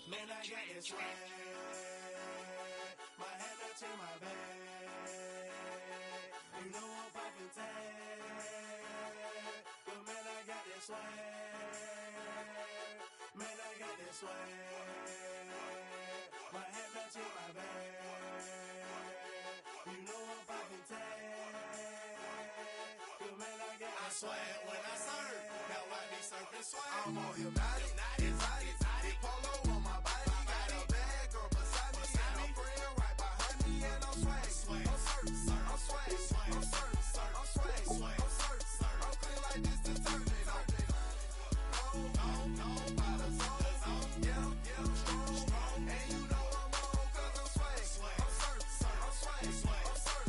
Man, I got this swag. My hand up to my bag. You know I'm poppin' tag. But man, I got this swag. Man, I got this swag. My hand up to my bag. You know I'm poppin' tag. But man, I got this swag. When I serve, now I be surfing swag. I'm on hypnotic, exotic, polo on my body. Got a bag girl beside me, and a friend right behind me, and I'm swag. I'm swag, I'm swag, I'm swag, I'm swag, I'm swag, I'm clean like this detergent. No, by the zone, yeah, strong, and you know I'm on 'cause I'm swag. I'm swag, I'm swag, I'm swag,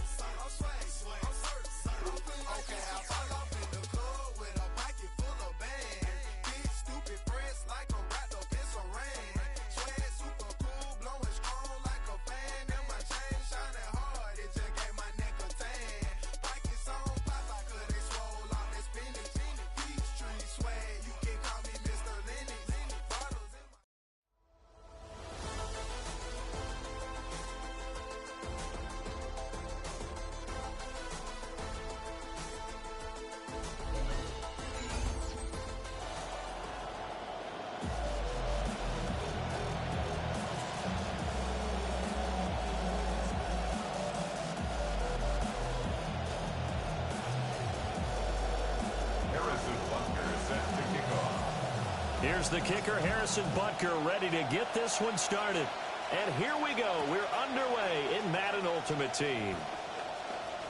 I'm swag, I'm clean like this. Okay, I fall off in the club with a pocket full of bags. Big stupid friends like I'm wrapped up in saran. Swag super cool, blowing strong like a fan. And my chain shining hard, it just gave my neck a tan. Pockets on pop, I could they swole off that spinach. Peachtree swag, you can call me Mr. Lennox. Bottles in my Harrison Butker set to kick off. Here's the kicker, Harrison Butker, ready to get this one started. And here we go. We're underway in Madden Ultimate Team.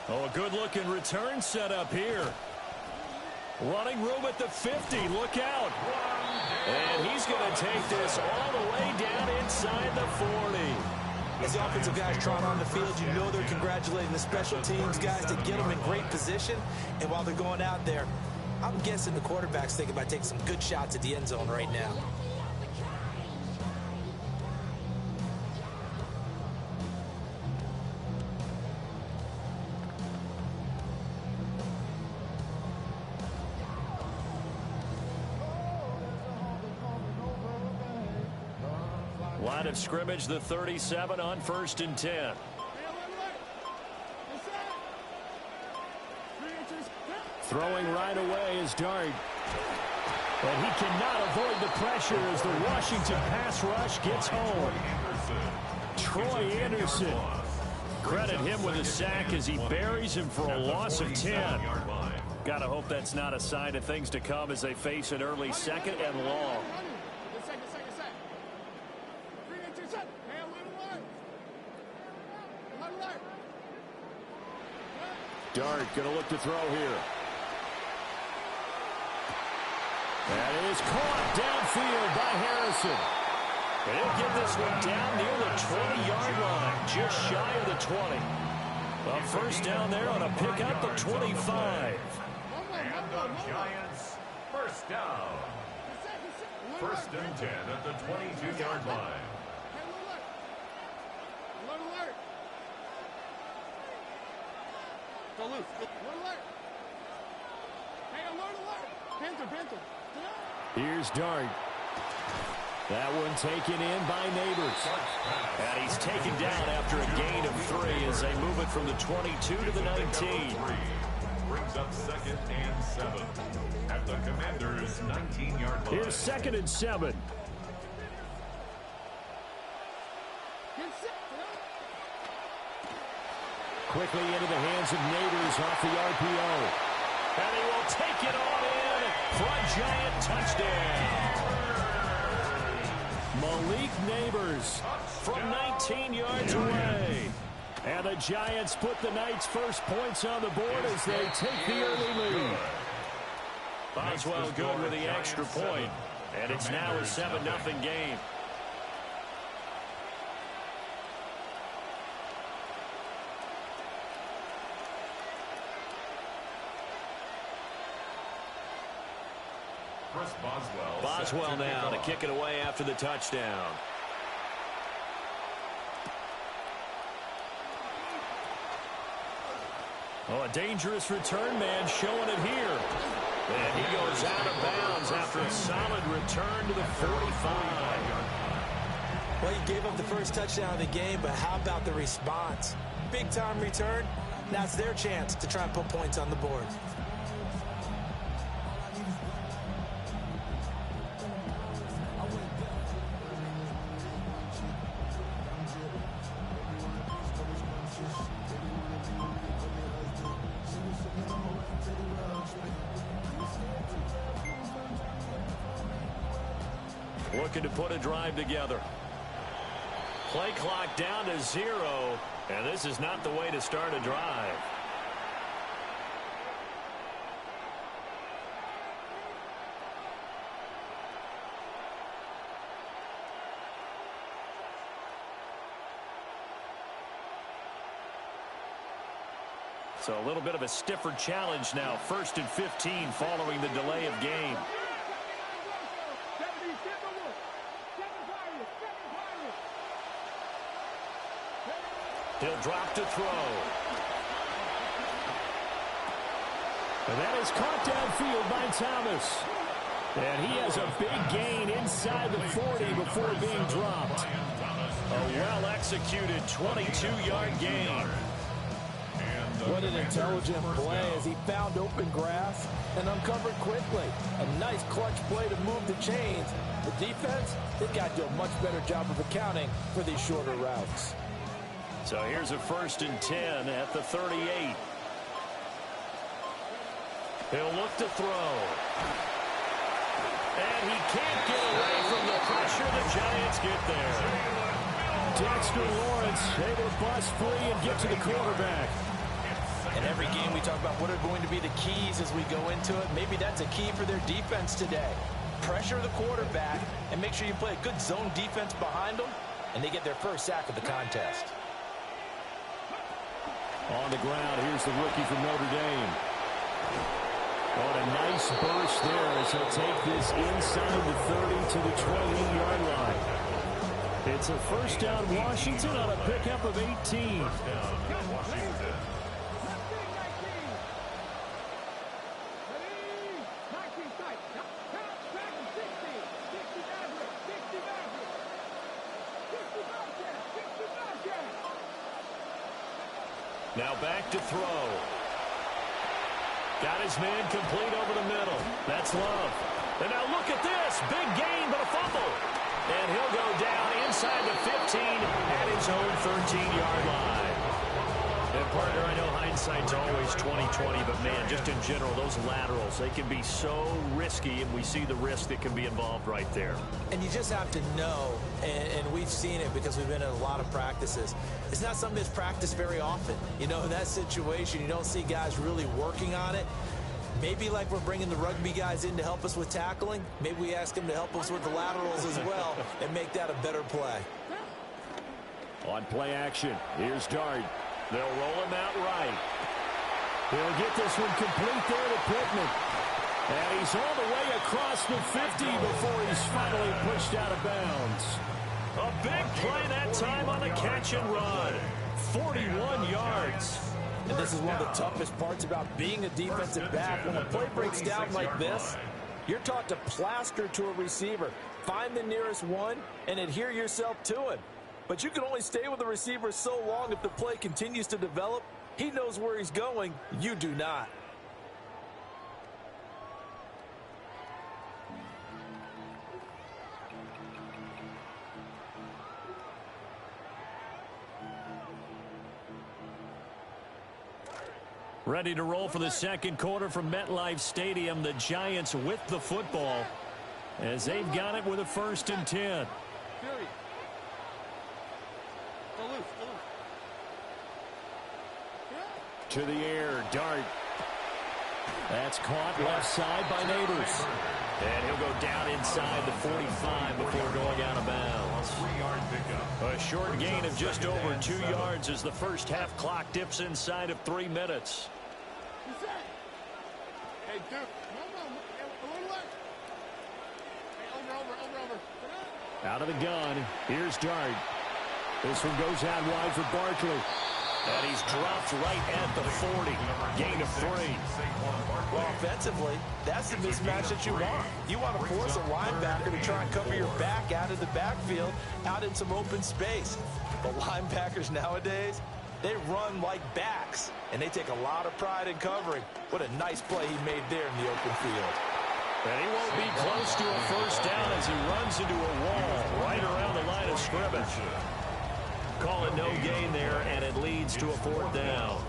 Oh, a good-looking return set up here. Running room at the 50. Look out. And he's going to take this all the way down inside the 40. As the offensive guys trot on the field, you know they're congratulating the special teams guys to get them in great position. And while they're going out there, I'm guessing the quarterback's thinking about taking some good shots at the end zone right now. Line of scrimmage, the 37 on 1st and 10. Throwing right away is Dart. And he cannot avoid the pressure as the Washington pass rush gets home. Troy Anderson. Credit him with a sack as he buries him for a loss of 10. Gotta hope that's not a sign of things to come as they face an early 2nd and long. Dart gonna look to throw here. That is caught downfield by Harrison. And he'll get this one down near the 20-yard line, just shy of the 20. A first down there on a pickup of 25. And the Giants, first down. 1st and 10 at the 22-yard line. Go loose. Alert. Hey, alert. Panther. Here's Dart. That one taken in by Neighbors. And he's taken down after a gain of 3 as they move it from the 22 to the 19. Brings up 2nd and 7 at the Commanders' 19-yard line. Here's 2nd and 7. Quickly into the hands of Neighbors off the RPO. And he will take it on in for a Giant touchdown. Malik Neighbors from 19 yards away. And the Giants put the Knights' first points on the board as they take the early lead. Boswell good with the extra point. And it's now a 7-0 game. Boswell now to kick it away after the touchdown. Oh, a dangerous return man showing it here. And he goes out of bounds after a solid return to the 45. Well, you gave up the first touchdown of the game, but how about the response? Big-time return. Now it's their chance to try and put points on the board. Looking to put a drive together. Play clock down to 0, and this is not the way to start a drive. So a little bit of a stiffer challenge now. 1st and 15 following the delay of game. He'll drop to throw. And that is caught downfield by Thomas. And he has a big gain inside the 40 before being dropped. A well-executed 22-yard gain. What an intelligent play as he found open grass and uncovered quickly. A nice clutch play to move the chains. The defense, they've got to do a much better job of accounting for these shorter routes. So here's a 1st and 10 at the 38. He'll look to throw. And he can't get away from the pressure. The Giants get there. Dexter Lawrence able to bust free and get to the quarterback. In every game we talk about what are going to be the keys as we go into it. Maybe that's a key for their defense today. Pressure the quarterback and make sure you play a good zone defense behind them, and they get their first sack of the contest. On the ground, here's the rookie from Notre Dame. Oh, a nice burst there as he'll take this inside the 30 to the 28-yard line. It's a 1st down Washington on a pickup of 18. Now back to throw. Got his man complete over the middle. That's Love. And now look at this. Big gain, but a fumble. And he'll go down inside the 15 at his own 13-yard line. And partner, I know hindsight's always 20/20, but man, just in general, those laterals, they can be so risky, and we see the risk that can be involved right there. And you just have to know, and we've seen it because we've been in a lot of practices. It's not something that's practiced very often. You know, in that situation, you don't see guys really working on it. Maybe like we're bringing the rugby guys in to help us with tackling, maybe we ask them to help us with the laterals as well and make that a better play. On play action, here's Dart. They'll roll him out right. He'll get this one complete there to Pittman. And he's all the way across the 50 before he's finally pushed out of bounds. A big play that time on the catch and run. 41 yards. And this is one of the toughest parts about being a defensive back. When a play breaks down like this, you're taught to plaster to a receiver. Find the nearest one and adhere yourself to him. But you can only stay with the receiver so long if the play continues to develop. He knows where he's going. You do not. Ready to roll for the second quarter from MetLife Stadium. The Giants with the football as they've got it with a 1st and 10. To the air, Dart. That's caught left side by Neighbors. And he'll go down inside the 45 before going out of bounds. A short gain of just over 2 yards as the first half clock dips inside of 3 minutes. Hey, Duke. Out of the gun, here's Dart. This one goes out wide for Barkley. And he's dropped right at the 40. Gain of 3. Well, offensively, that's the mismatch that you want. You want to force a linebacker to try and cover your back out of the backfield, out in some open space. But linebackers nowadays, they run like backs, and they take a lot of pride in covering. What a nice play he made there in the open field. And he won't be close to a first down as he runs into a wall right around the line of scrimmage. Call it no gain there, and it leads to a 4th down.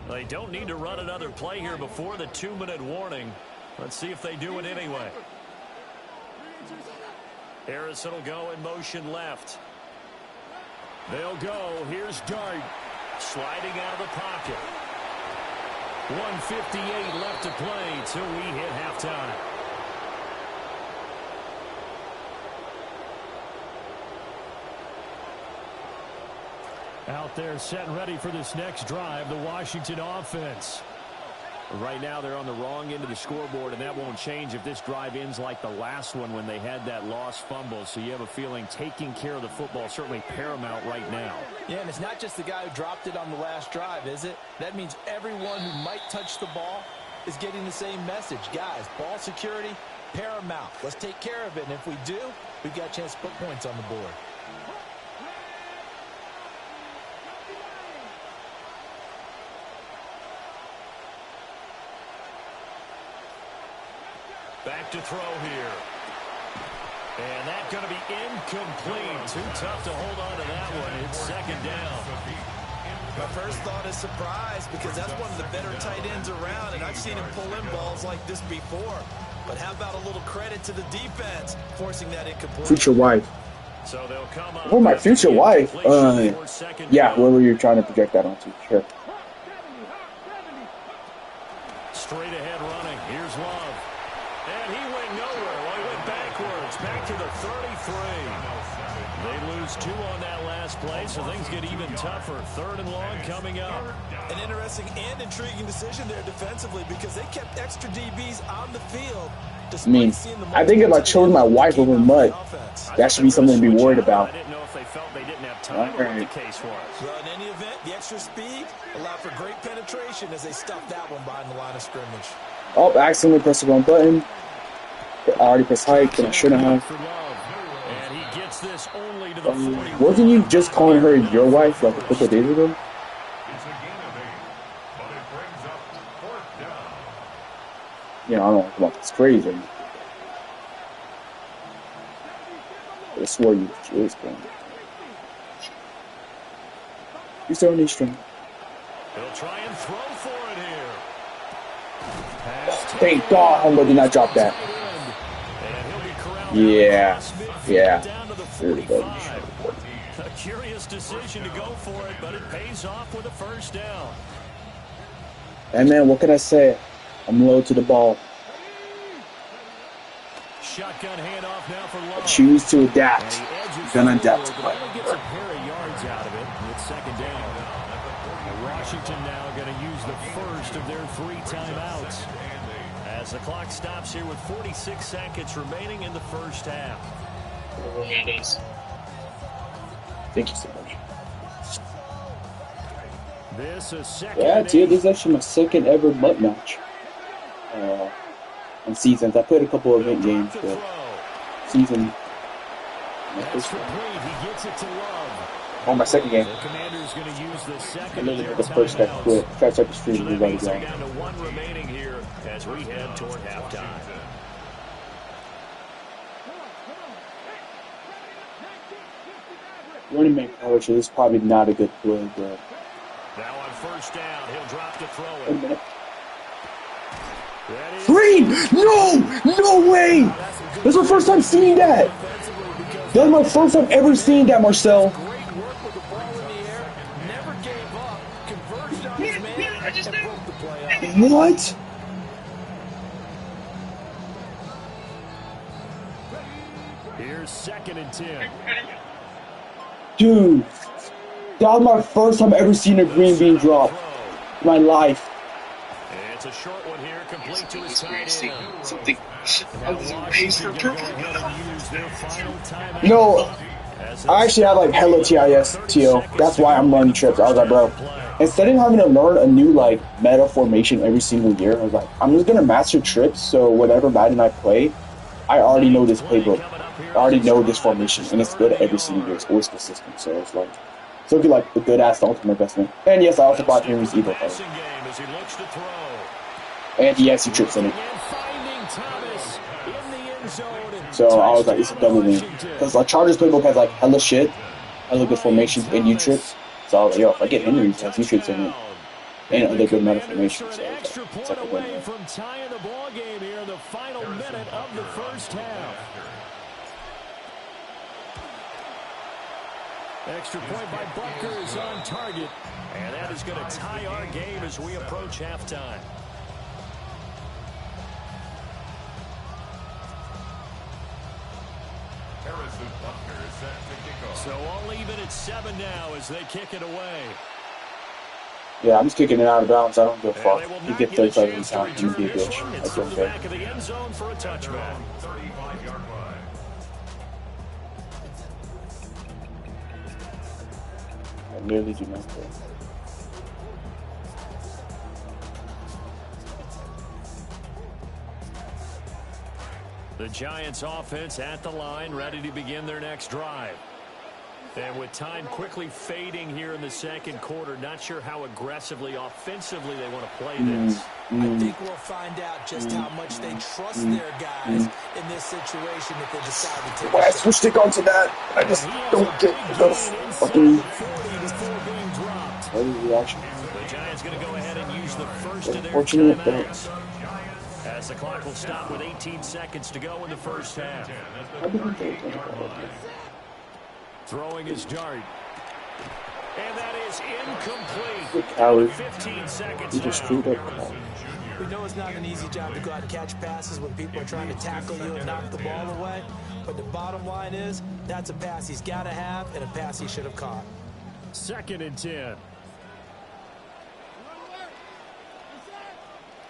They don't need to run another play here before the 2-minute warning. Let's see if they do it anyway. Harrison will go in motion left. They'll go. Here's Dart. Sliding out of the pocket. 1:58 left to play till we hit halftime. Out there set and ready for this next drive, the Washington offense. Right now they're on the wrong end of the scoreboard, and that won't change if this drive ends like the last one when they had that lost fumble. So you have a feeling taking care of the football is certainly paramount right now. Yeah, and it's not just the guy who dropped it on the last drive, is it? That means everyone who might touch the ball is getting the same message. Guys, ball security, paramount. Let's take care of it, and if we do, we've got a chance to put points on the board. Back to throw here. And that's going to be incomplete. Too tough to hold on to that one. It's 2nd down. My first thought is surprise, because that's one of the better tight ends around, and I've seen him pull in balls like this before. But how about a little credit to the defense forcing that incomplete? Future wife. So they'll come up. Oh, my future wife. Yeah, whoever you're trying to project that onto. Sure. Straight ahead running. Here's Love. And he went nowhere. Well, he went backwards. Back to the 33. They lose 2 on that last play, so things get even tougher. 3rd and long coming up. An interesting and intriguing decision there defensively, because they kept extra DBs on the field. I mean, I think if I chose my wife over Mutt, that should be something to be worried about. I didn't know if they felt they didn't have time or what the case was. Well, in any event, the extra speed allowed for great penetration as they stuffed that one behind the line of scrimmage. Oh, I accidentally pressed the wrong button. I already pressed hike, and I shouldn't have. And he gets this only to the 40. Wasn't you just calling her your wife like a couple of days ago? It's a gain of 8, but it brings up 4th down. Yeah, I don't know about this crazy. I swore you was going. You still need strength. He'll try and throw for it here. Thank God Humble did not drop that. Yeah. A curious decision to go for it, but it pays off with a 1st down. Hey man, what can I say? I'm low to the ball. Shotgun handoff now for Love. I choose to adapt. Gonna adapt to play. Gets a pair of yards out of it. It's 2nd down. Washington now going to use the first of their 3 timeouts as the clock stops here with 46 seconds remaining in the first half. Thank you so much. This is second. Yeah, dude, this is actually my 2nd ever Mutt match. On seasons. I played a couple of event games, but season. That's complete. He gets it to Love. On my 2nd game. The Commander's going to use the 2nd. And then the first that quit. Try to start the stream. So We're that ready means to they're go. down to 1 remaining here as we head toward halftime. Running back coverage, this is probably not a good play, but. Now on 1st down, he'll drop to throw it. Green! No! No way! This is my first time seeing that! That was my first time ever seeing that, Marcel. Great work with the ball in the air. Never gave up. Converged on his man and broke the play up. What? Here's 2nd and 10. Dude, that was my first time ever seeing a green being dropped in my life. It's a short one here, complete to his Something. tight end. Now Washington going to go ahead and use their final timeout. You know, I actually had like hella TIS-TO. That's why I'm learning trips. I was like, bro, instead of having to learn a new like meta formation every single year, I was like, I'm just gonna master trips. So whatever Madden I play, I already know this playbook. I already know this formation, and it's good every single year. It's always consistent. So it's like, it's looking like a good ass ultimate investment. And yes, I also bought Henry's Evo player. And he has 2 trips in it. So I was like, it's a double win. Because like Chargers playbook has like hella shit, hella good formations and U trips. So I was like, yo, if I get Henry, it has U trips in it. And other good meta formations. So it's like a win. From tying the ball game here in the final minute of the first half. Extra point by Butker is on target. And that is going to tie our game as we approach halftime. So all even at 7 now as they kick it away. Yeah, I'm just kicking it out of bounds. I don't give a fuck. You get 35 every time. You be a bitch. That's okay. Back of the end zone for a touchback. I nearly do not play. The Giants offense at the line, ready to begin their next drive. And with time quickly fading here in the second quarter, not sure how aggressively, offensively they want to play this. I think we'll find out just how much they trust their guys in this situation if they decide to take When I switch stick onto that, I just don't get the fucking reaction. The Giants going to go ahead and use the first of their Unfortunate, timeouts. As the clock will stop with 18 seconds to go in the first half. Throwing his dart. And that is incomplete. Coward. 15 seconds. You just screwed up. We know it's not an easy job to go out and catch passes when people are trying to tackle you and knock the ball away. But the bottom line is, that's a pass he's got to have and a pass he should have caught. 2nd and 10.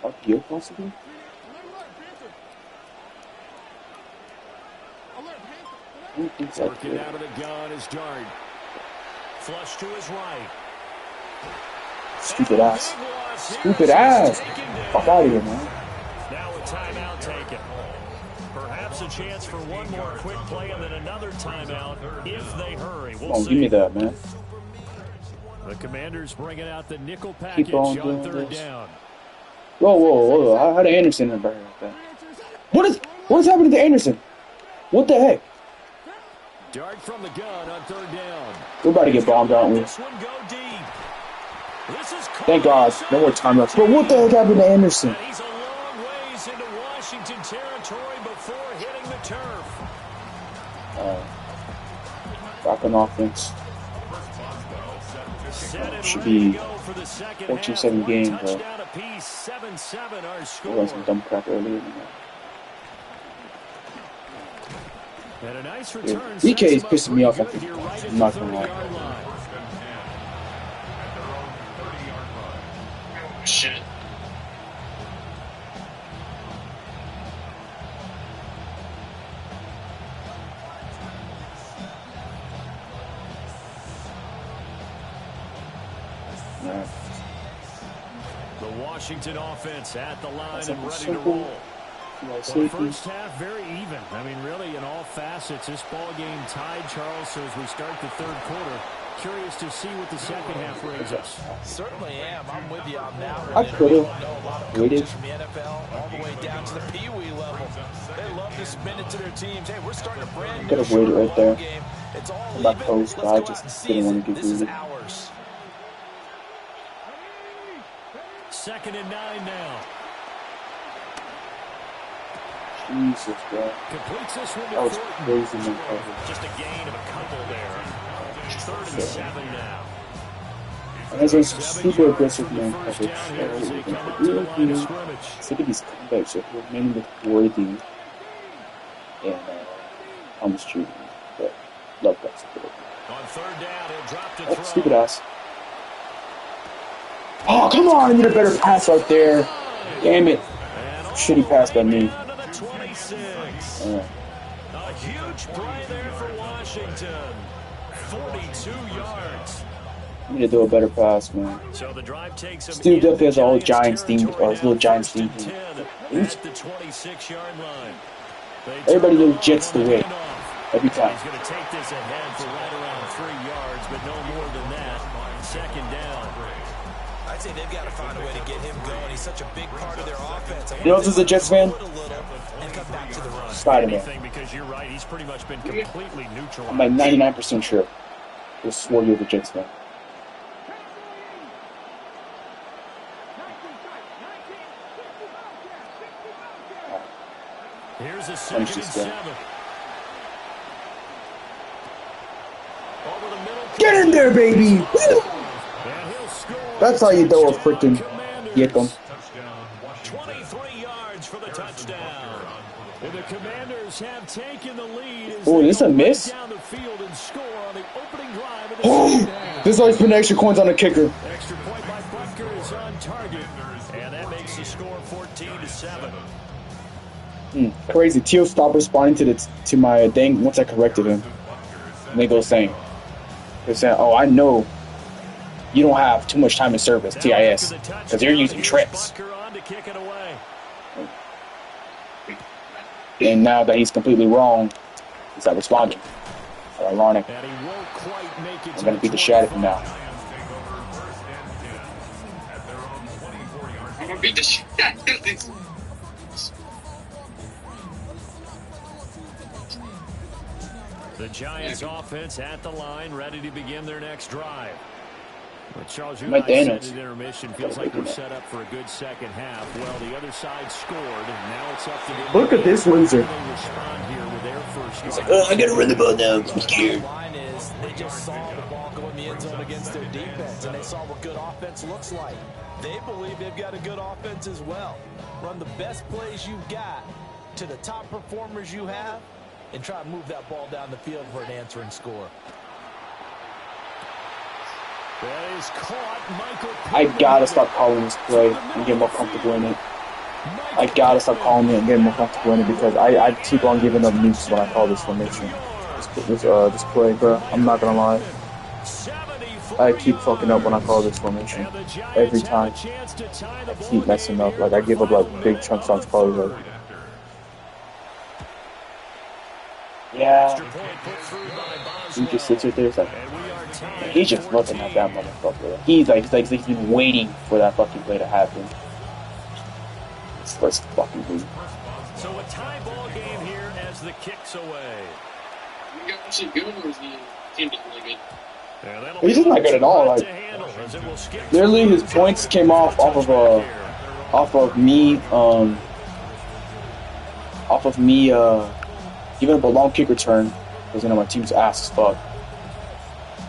Upfield, possibly? Working out of the gun is Dart. Flush to his right. Stupid ass. Stupid ass. Fuck out of here, man. Now a timeout taken. Perhaps a chance for one more quick play and then another timeout if they hurry. We'll see. Give me that, man. The Commanders bringing out the nickel package Keep on on doing 3rd this. down. Whoa. How did Anderson in the like that? What is happening to Anderson? What the heck? Dart from the gun on 3rd down. We're about to get bombed, aren't we? This one go deep. This is Thank God. No more timeouts. But what the heck happened to Anderson? And he's a long ways into Washington territory before hitting the turf. Back on offense. Should be 14-7 game, bro. Touchdown apiece, 7-7 our There score. was some dumb crap earlier than that. And a nice Yeah, return. DK is sets pissing me him off. up pretty good here right at I'm not the gonna lie. 30-yard line. Shit. The Washington offense at the line That's and like a ready to simple- roll. Well, Well, safety. first half, very even. I mean, really, in all facets, this ball game tied, Charles. So as we start the 3rd quarter, curious to see what the second half brings us. Certainly am. I'm with you on that one. I could know a have lot of waited. coaches from the NFL all the way down to the Pee-wee level. They love to spin it to their teams. Hey, we're starting a brand new Could have waited right ball there. game. It's all I'm not even. close, but Let's I go just out and didn't seize want it. to get This is greedy. ours. 2nd and 9 now. Jesus, bro. Completes this one to That was Thornton. crazy, man. coverage. Just a gain of a couple there. 3rd and 7 now. And that's a super aggressive man First coverage. down here as they come up to the line of scrimmage. Sick of these comebacks. We're mainly with Worthy and Thomas Jr. But love that support. On 3rd down, he'll drop to Oh, throw. stupid ass. Oh, come on. I need a better pass right there. Damn it. Shitty pass by me. Down to the 26. Yeah. A huge play there for Washington. 42 yards. I need to do a better pass, man. So the drive takes him Steve Duffy has a whole Giants Giants team, territory his little now, Giants 1st team. and 10 at the 26-yard line. They Everybody turn knows off Jets on to the win. handoff. Every time. He's going to take this ahead for right around 3 yards, but no more than that. 2nd down. I'd say they've got to find a way to get him going. He's such a big part of their offense. You know who's a Jets fan? And come back to the run. Spider-Man. Anything, because you're right, he's pretty much been completely neutralized. I'm like 99% sure. I swore you were the Jets fan. Here's a 2nd and 7. Over the middle. Get in there, baby! Woo! And he'll score. That's how you do a freaking get them. 23 yards for the touchdown. And the Commanders have taken the lead. Oh, this a miss? Down the field and score on the opening drive of the Oh, second half. this always put extra coins on the kicker. Extra point by Butker is on target. And that makes the score 14-7. Crazy. Teal stopped responding to my thing once I corrected him. And they go saying, oh, I know you don't have too much time in service, TIS, because you're using trips. Butker on to kick it away. And now that he's completely wrong, he's not responding. So ironic. And he won't quite make it. I'm going to beat the shit out of him now. I'm gonna beat the shit out of this. The Giants offense at the line, ready to begin their next drive. But Charles, you and I said at intermission, feels like we're set up for a good second half. Well, the other side scored, and now it's up to them. Look at this loser. They respond here with their first He's like, oh, I gotta run the ball now. I'm The scared. line is they just saw the ball go in the end zone against their defense, and they saw what good offense looks like. They believe they've got a good offense as well. Run the best plays you've got to the top performers you have, and try to move that ball down the field for an answering score. That is caught. Michael I gotta stop calling this play and get more comfortable in it. I gotta stop calling it and get more comfortable in it because I keep on giving up nukes when I call this formation. This play, bro. I'm not gonna lie. I keep fucking up when I call this formation. Every time. I keep messing up. Like, I give up, like, big chunks on plays. Like, yeah. He just sits right there. It's like, he's just looking at that motherfucker. He's been waiting for that fucking play to happen. Let's fucking leave. So a tie ball game here as the kicks away. You got actually good, or is the team just really good? He's just not good at all. Like, literally, his points came off of me giving up a long kick return because my team's ass as fuck.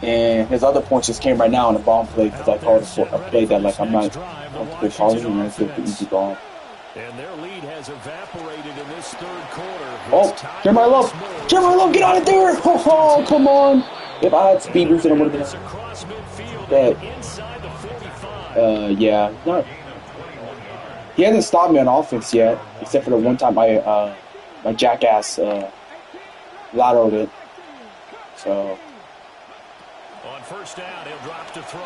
And his other points just came right now on a bomb play because I called a play that like I'm not comfortable calling and it's an easy bomb. And their lead has evaporated in this third quarter. Oh, Jeremiah Love, get out of there! Oh, come on! If I had speed boost, then I would have been dead. Yeah, not. He hasn't stopped me on offense yet, except for the one time my jackass lateraled it. So. On first down, he'll drop to throw.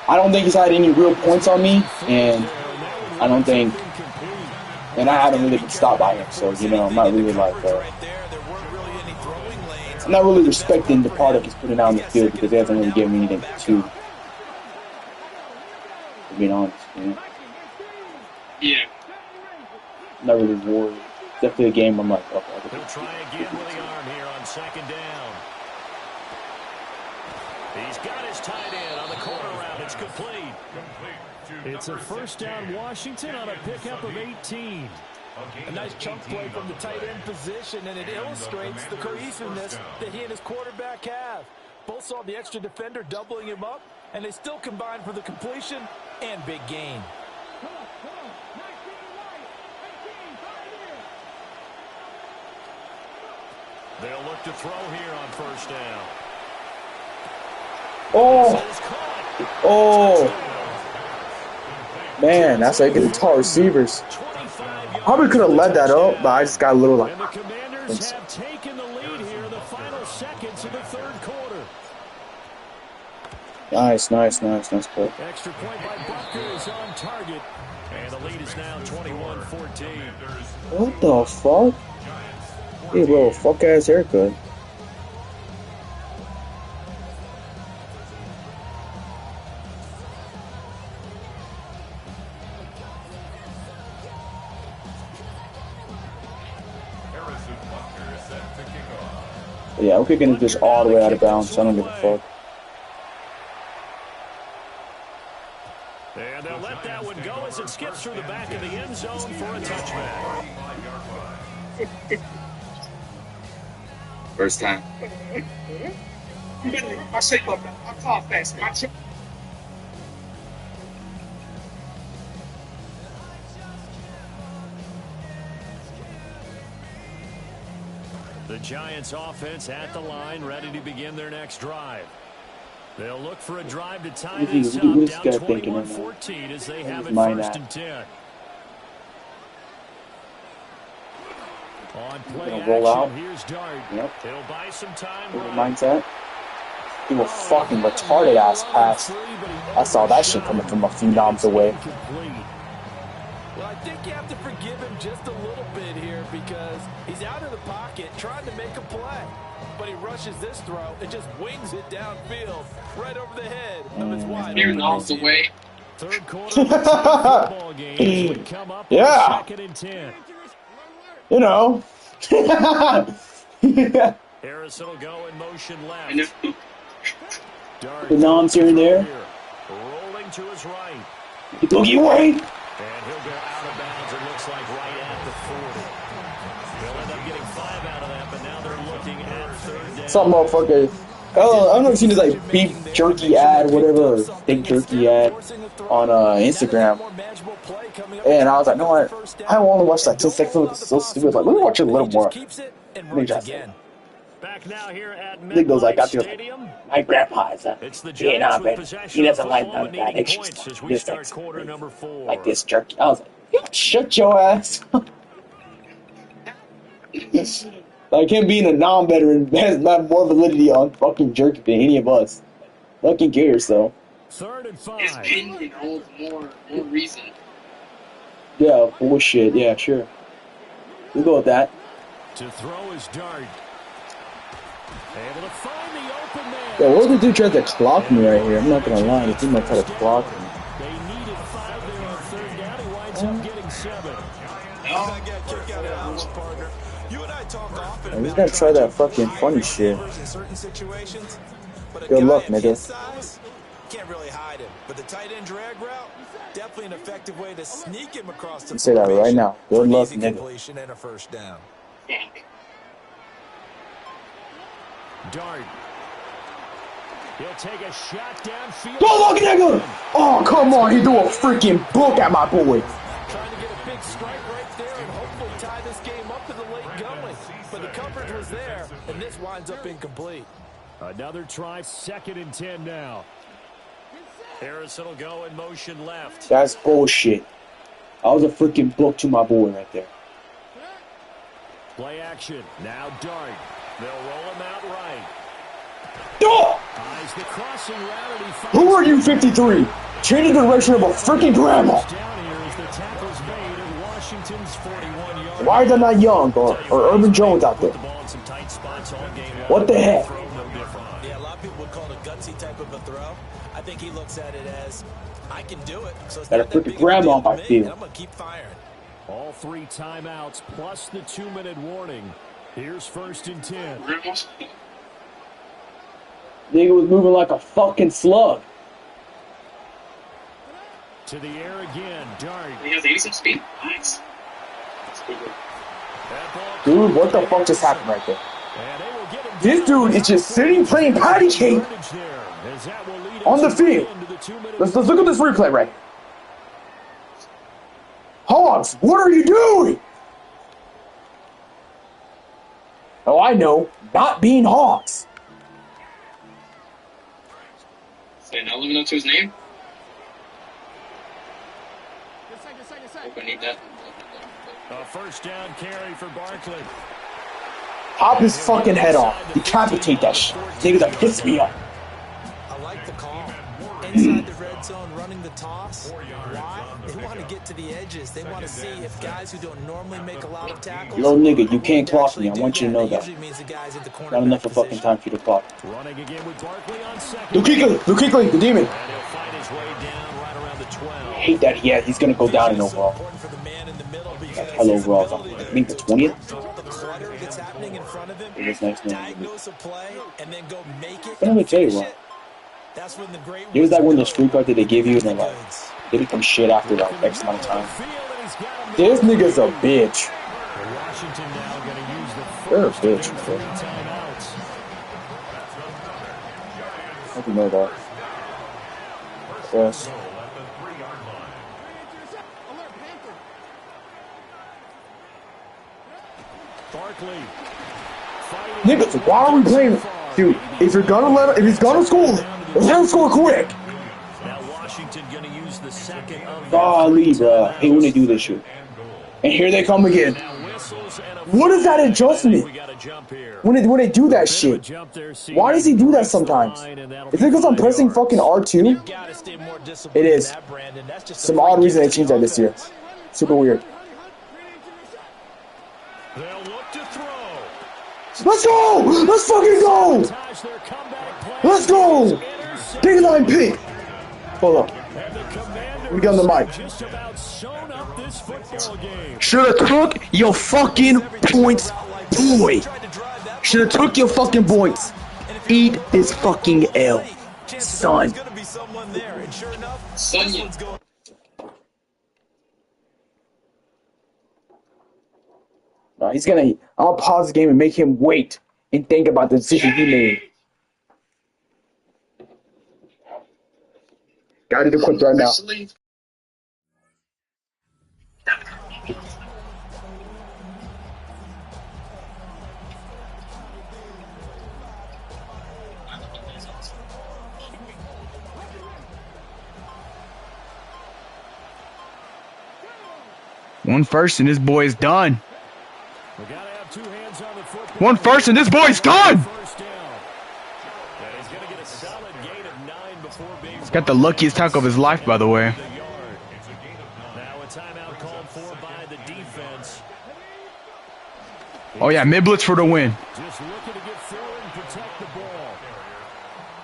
I don't think he's had any real points on me, and I don't think, and I haven't really been stopped by him. So I'm not really like, I'm not really respecting the product he's putting out on the field because he hasn't really given me anything to be honest. Yeah. I'm not really worried. Definitely a game I'm like, okay. He'll try again with the arm here on second down. He's got his tight end on the corner route. It's complete. It's a first down Washington on a pickup of 18. A nice chunk play from the tight end position, and it illustrates the cohesiveness that he and his quarterback have. Both saw the extra defender doubling him up, and they still combined for the completion and big gain. They'll look to throw here on first down. Man, that's how you get the tall receivers. Probably could have led that up, but I just got a little like. And the Commanders have taken the lead here, the final seconds of the third quarter. Nice play. Extra point by Bucker is on target. And the lead is now 21-14. What the fuck? Hey, bro, fuck ass haircut. Yeah, I'm kicking this all the way out of bounds, so I don't give a fuck. And they'll let that one go as it skips through the back of the end zone for a touchback. First time. My shape up. I call fast. My shape. The Giants offense at the line, ready to begin their next drive. They'll look for a drive to tie this up down 21-14 as they have it first and 10. On play action, here's Dart. Yep. He'll buy some time. Mindset. He will fucking retarded ass pass. I saw that shit coming from a few nods away. Well, I think you have to forgive him just a little bit here because he's out of the pocket trying to make a play. But he rushes this throw and just wings it downfield right over the head of his wide Near nods away. Third quarter football game would come up yeah. Second and 10. You know. Harrison will go in motion left. I know. The noms here and there. Rolling to his right. Boogie away. And he'll go out of bounds, it looks like right at the 40. They'll end up getting 5 out of that, but now they're looking at third down. Some motherfucker. I don't know if you've seen this like beef jerky ad, whatever, steak jerky ad on Instagram. And I was like, no, I don't want to watch that 10 seconds. It's so stupid. Like, let me watch it a little more. Back now here at Nick goes like, Stadium. my grandpa's He doesn't like none of that extra stuff. This like this jerky. I was like, yo, shut your ass. Like him being a non-veteran has not more validity on fucking jerky than any of us. Fucking cares though. Third and 5. His opinion holds more reason. Yeah, bullshit. Yeah, sure. We'll go with that. To throw his Dart. Able to find the open man. Yeah, what if the dude tries to clock me right here? I'm not gonna lie, the dude might try to clock me. They needed 5 there on third down. He winds up getting 7. I'm just gonna try that fucking funny shit. Good luck, nigga. Can't really hide him, but the tight end drag route, definitely an effective way to sneak him across the Say that right now. Good luck, nigga. completion and a first down. Dart. He'll take a shot downfield. Go look, nigga! Oh, come on, he threw a freaking book at my boy. Trying to get a big strike right there and hopefully tie this game up in the late going. But the coverage was there, and this winds up incomplete. Another try, 2nd and 10 now. Harrison will go in motion left. That's bullshit. I was a freaking book to my boy right there. Play action. Now Dart. They'll roll him out right. Oh! Eyes the crossing route and he finds Who are you, 53? Change the direction of a freaking grandma. down here as the tackle's made at Washington's 41-yard. Why is that not Young or Urban Jones out there? The ball in some tight spots all game long. What the heck? Throw no different. Yeah, a lot of people would call it a gutsy type of a throw. I think he looks at it as, I can do it. So it's Got a not that freaking big of a grandma deal on my to me, field. and I'm going to keep firing. All 3 timeouts plus the 2-minute warning. Here's 1st and 10. Nigga was moving like a fucking slug. To the air again. Dart. He has 80 speed. Nice. Dude, what the fuck just happened right there? And they will get him This down. dude is just sitting playing patty cake As that will lead on the us to field. into the 2-minute Let's look at this replay right here. Hogs, what are you doing? Oh, I know. Not being Hogs. So not living up to his name? Hope I need that. A first down carry for Barkley. Pop his fucking head off. Decapitate that shit. Niggas that piss me off. I like the call. Inside the red zone, running the toss. Why? They want to get to the edges. They want to see if guys who don't normally make a lot of tackles. Yo, nigga, you can't clock me. I want you to know that. Not enough of fucking time for you to clock. Running again with Barkley on second. Luke Kuechly, the demon. And he'll find his way down right around the 12. I hate that. Yeah, he's gonna go down in overall. That's hello overall. I think the 20th. It was nice knowing you. But let me tell you what. It was like one of those free cards that they give you and then like they become shit after like X amount of time. This nigga's a bitch. They're a bitch. Bro. I hope you know that. Yes. Niggas, why are we playing? Dude, if you're gonna let him, if he's gonna score, let him score quick. Now Washington gonna use the second of Golly, bro. I hate when they do this shit. And here they come again. What is that adjustment? When they do that shit. Why does he do that sometimes? Is it because I'm pressing fucking R2? It is. Some odd reason they changed that this year. Super weird. Let's go! Let's fucking go! Let's go! Big line pick! Hold up. We got the mic. Should've took your fucking points, boy. Should've took your fucking points. Eat this fucking L, son. No, he's gonna. I'll pause the game and make him wait and think about the decision he made. Got it equipped right now. One first and this boy is done. One first and this boy's done. He's got the luckiest tackle of his life, by the way. Oh yeah, mid-blitz for the win. Just looking to get forward and protect the ball.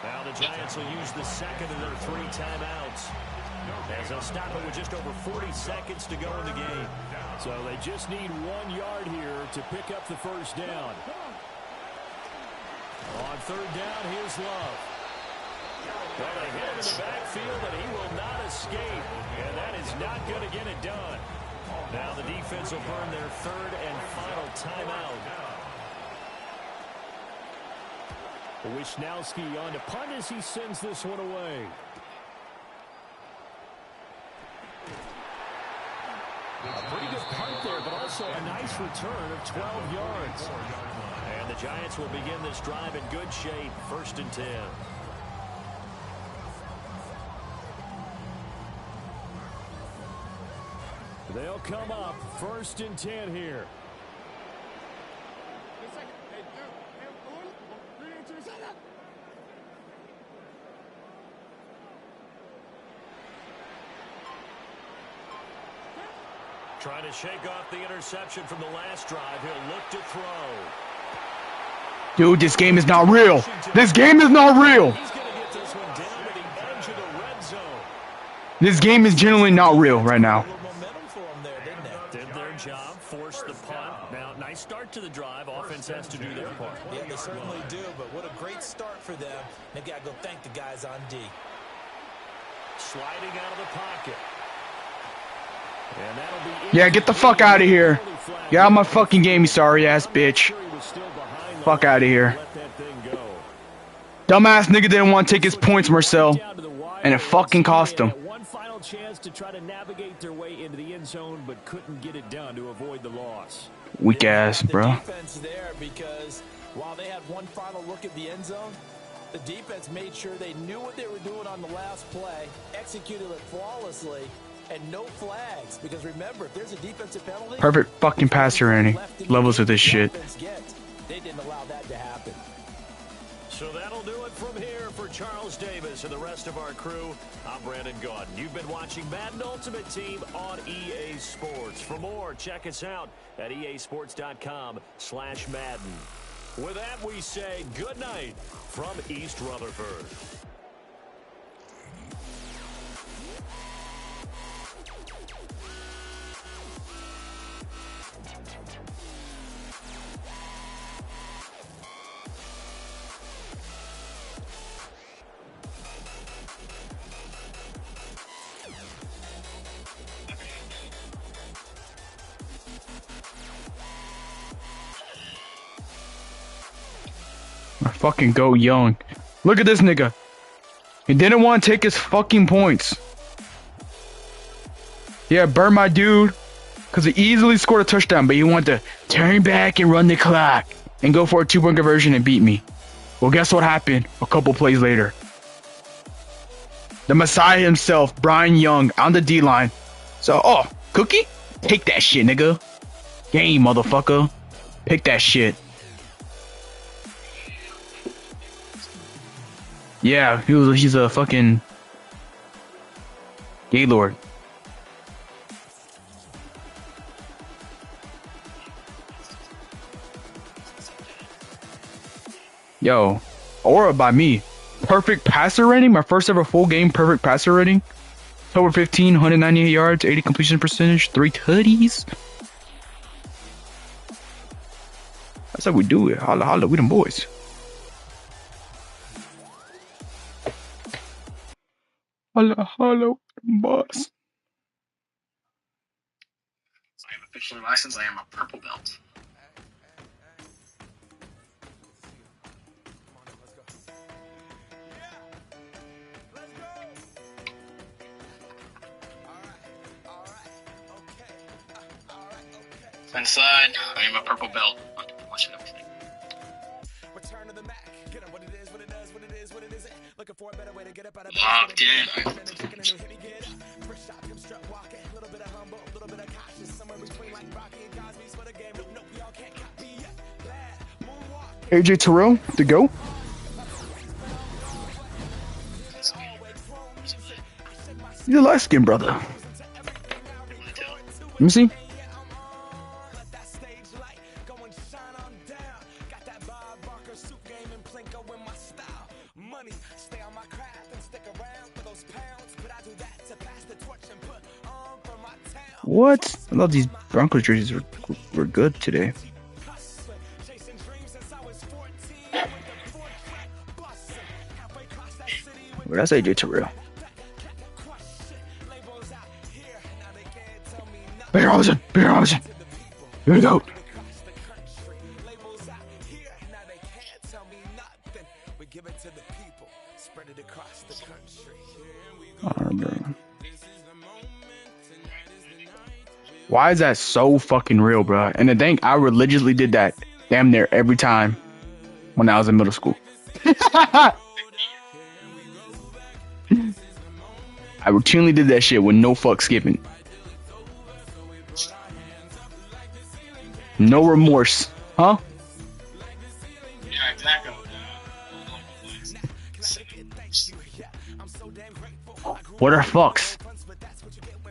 Now the Giants will use the second of their 3 timeouts, as they'll stop it with just over 40 seconds to go in the game. So they just need 1 yard here to pick up the first down. On third down, here's Love. Well, they hit him in the backfield, and he will not escape. And that is not going to get it done. Now the defense will burn their third and final timeout. Wisnowski on to punt as he sends this one away. A pretty good punt there, but also a nice return of 12 yards. And the Giants will begin this drive in good shape, 1st and 10. They'll come up 1st and 10 here. Trying to shake off the interception from the last drive. He'll look to throw. Dude, this game is not real. This game is not real. He's going to get this one down to the edge of the red zone. This game is genuinely not real right now. Did their job, forced the punt. Now, nice start to the drive. Offense has to do their part. Yeah, they certainly do, but what a great start for them. They've got to go thank the guys on D. Sliding out of the pocket. Yeah, get the fuck out of here. Get out of my fucking game, you sorry ass bitch. Fuck out of here. Dumbass nigga didn't want to take his points, Marcel. And it fucking cost him. One final chance to try to navigate their way into the end zone, but couldn't get it done to avoid the loss. Weak ass, bro. Defense there because while they had one final look at the end zone, the defense made sure they knew what they were doing on the last play, executed it flawlessly, and no flags. Because remember, if there's a defensive penalty, Perfect fucking passer, Annie. Levels of this shit. They didn't allow that to happen. So that'll do it from here for Charles Davis and the rest of our crew. I'm Brandon Gaudin. You've been watching Madden Ultimate Team on EA Sports. For more, check us out at easports.com/Madden. With that, we say good night from East Rutherford. I fucking go young. Look at this nigga. He didn't want to take his fucking points. Yeah, burn my dude. Because he easily scored a touchdown, but he wanted to turn back and run the clock. And go for a 2-point conversion and beat me. Well, guess what happened a couple plays later? The Messiah himself, Brian Young, on the D-line. So, oh, Cookie? Take that shit, nigga. Game, motherfucker. Pick that shit. Yeah, he's a fucking Gaylord. Yo, aura by me. Perfect passer rating, my first ever full game perfect passer rating. Over 15, 198 yards, 80 completion percentage, 3 tutties. That's how we do it. Holla, holla, we them boys. Holla, holla, boss. I am officially licensed. I am a purple belt. Inside, I am a purple belt. Watching everything. Locked in. AJ Terrell, to go. He's a light skinned brother. Let me see. What? I love these Broncos jerseys were good today. Well, that's AJ Terrell. Bear Robinson! Bear Robinson! Here we go! Bro. Why is that so fucking real, bro? And the thing, I religiously did that damn near every time when I was in middle school. I routinely did that shit with no fucks given. No remorse. Huh? Yeah, exactly. What are fucks?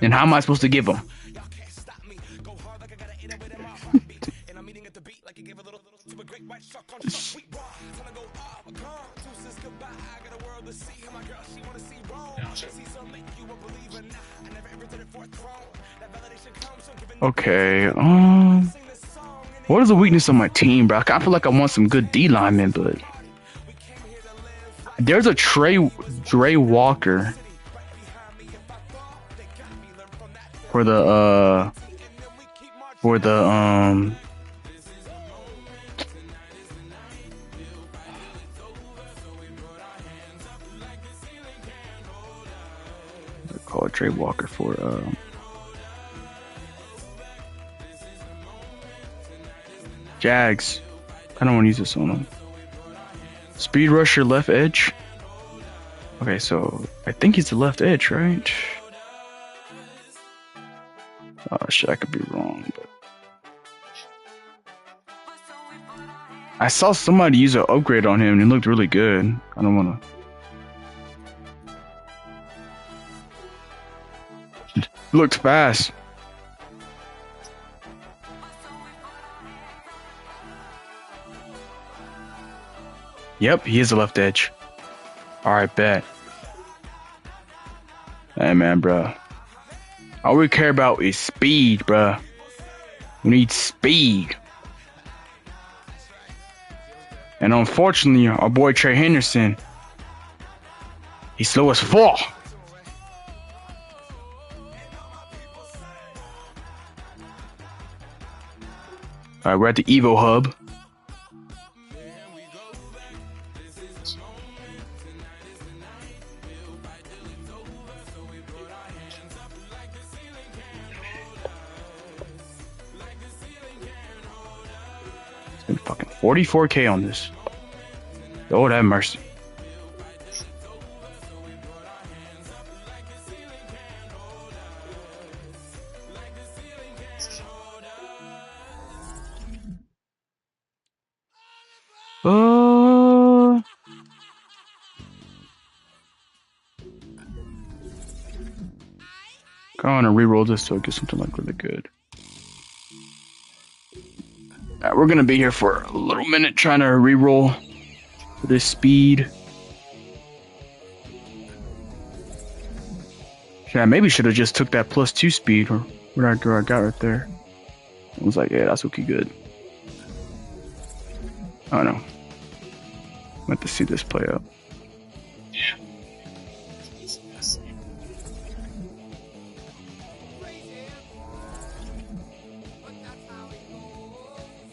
And how am I supposed to give them? Okay, what is the weakness of my team, bro? I feel like I want some good D linemen, but there's a Dre Walker for the call it Dre Walker for Jags. I don't want to use this on them. Speed rusher left edge. Okay, so I think he's the left edge, right? Oh shit, I could be wrong, but I saw somebody use an upgrade on him and it looked really good. I don't wanna. It looked fast. Yep, he is a left edge. Alright, bet. Hey man, bro. All we care about is speed, bro. We need speed. And unfortunately, our boy Trey Henderson, he's slow as fuck. Alright, we're at the Evo Hub. Spent fucking 44K on this. Lord have mercy. I want to reroll this so I get something like really good. Alright, we're gonna be here for a little minute trying to reroll for this speed. Yeah, maybe should have just took that +2 speed or whatever I got right there. I was like, yeah, that's okay, good. I don't know. I'm about to see this play out. Yeah.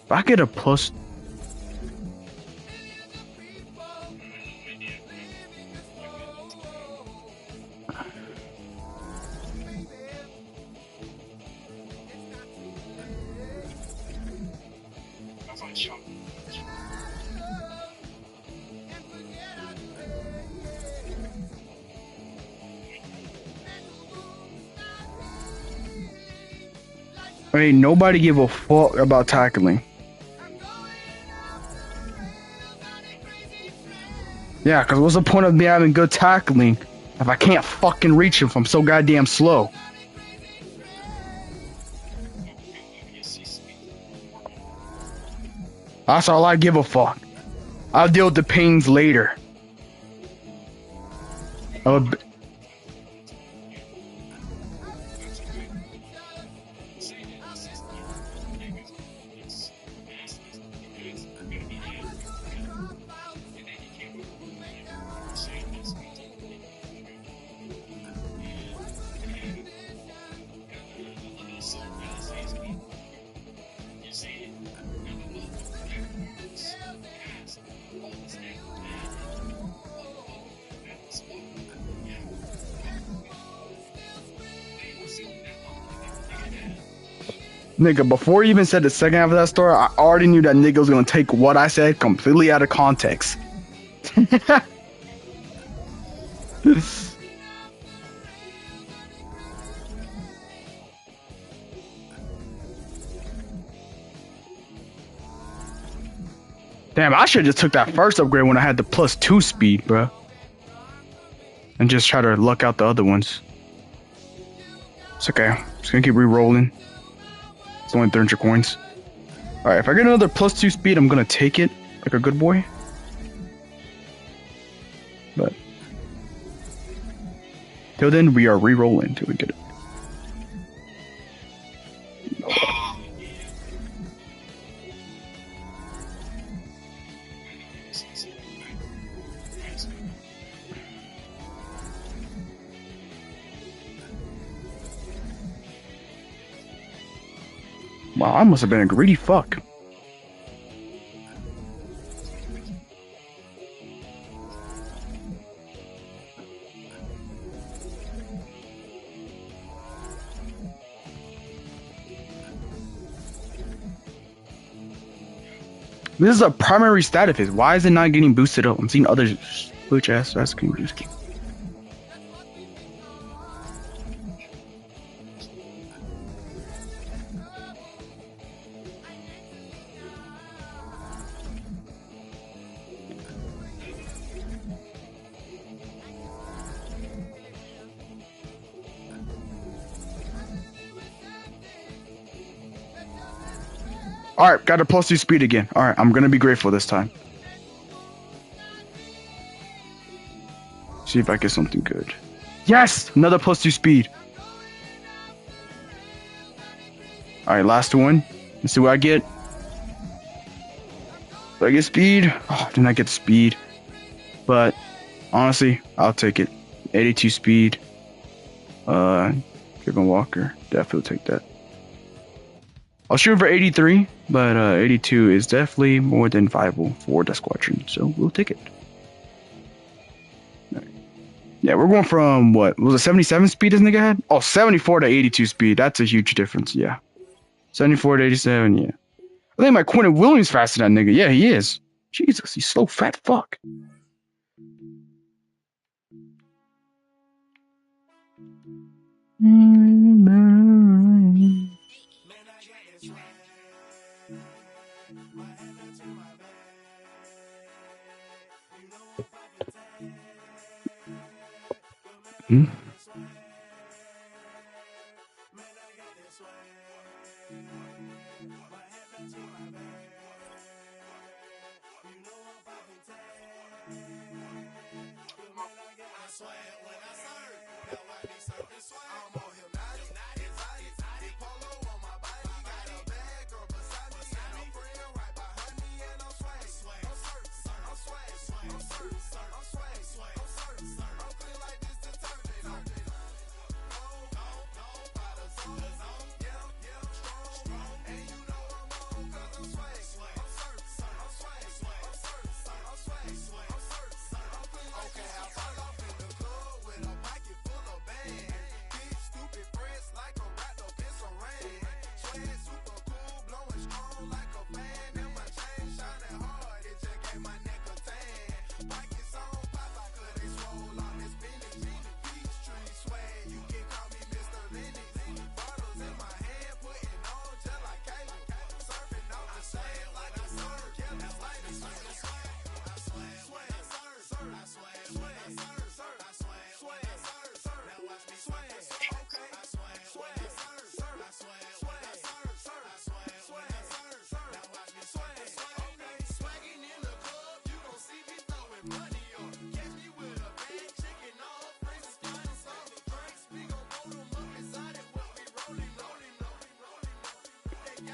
If I get a plus. Ain't nobody give a fuck about tackling. Yeah, because what's the point of me having good tackling if I can't fucking reach him if I'm so goddamn slow? That's all I give a fuck. I'll deal with the pings later. Nigga, before you even said the second half of that story, I already knew that nigga was gonna take what I said completely out of context. Damn, I should have just took that first upgrade when I had the +2 speed, bro. And just try to luck out the other ones. It's okay. Just gonna keep re-rolling. It's only 300 coins. Alright, if I get another +2 speed, I'm gonna take it like a good boy. But till then, we are re-rolling till we get it. Wow, I must have been a greedy fuck. This is a primary stat of his. Why is it not getting boosted up? I'm seeing other glitch ass stats getting boosted. All right, got a +2 speed again. All right, I'm gonna be grateful this time. See if I get something good. Yes, another +2 speed. All right, last one. Let's see what I get. Do I get speed? Oh, did not get speed. But honestly, I'll take it. 82 speed. Kevin Walker, definitely take that. I'll shoot for 83, but 82 is definitely more than viable for the squadron, so we'll take it. Yeah, we're going from, what, was it 77 speed this nigga had? Oh, 74 to 82 speed. That's a huge difference, yeah. 74 to 87, yeah. I think my Quentin Williams faster than that nigga. Yeah, he is. Jesus, he's slow fat fuck. Hmm?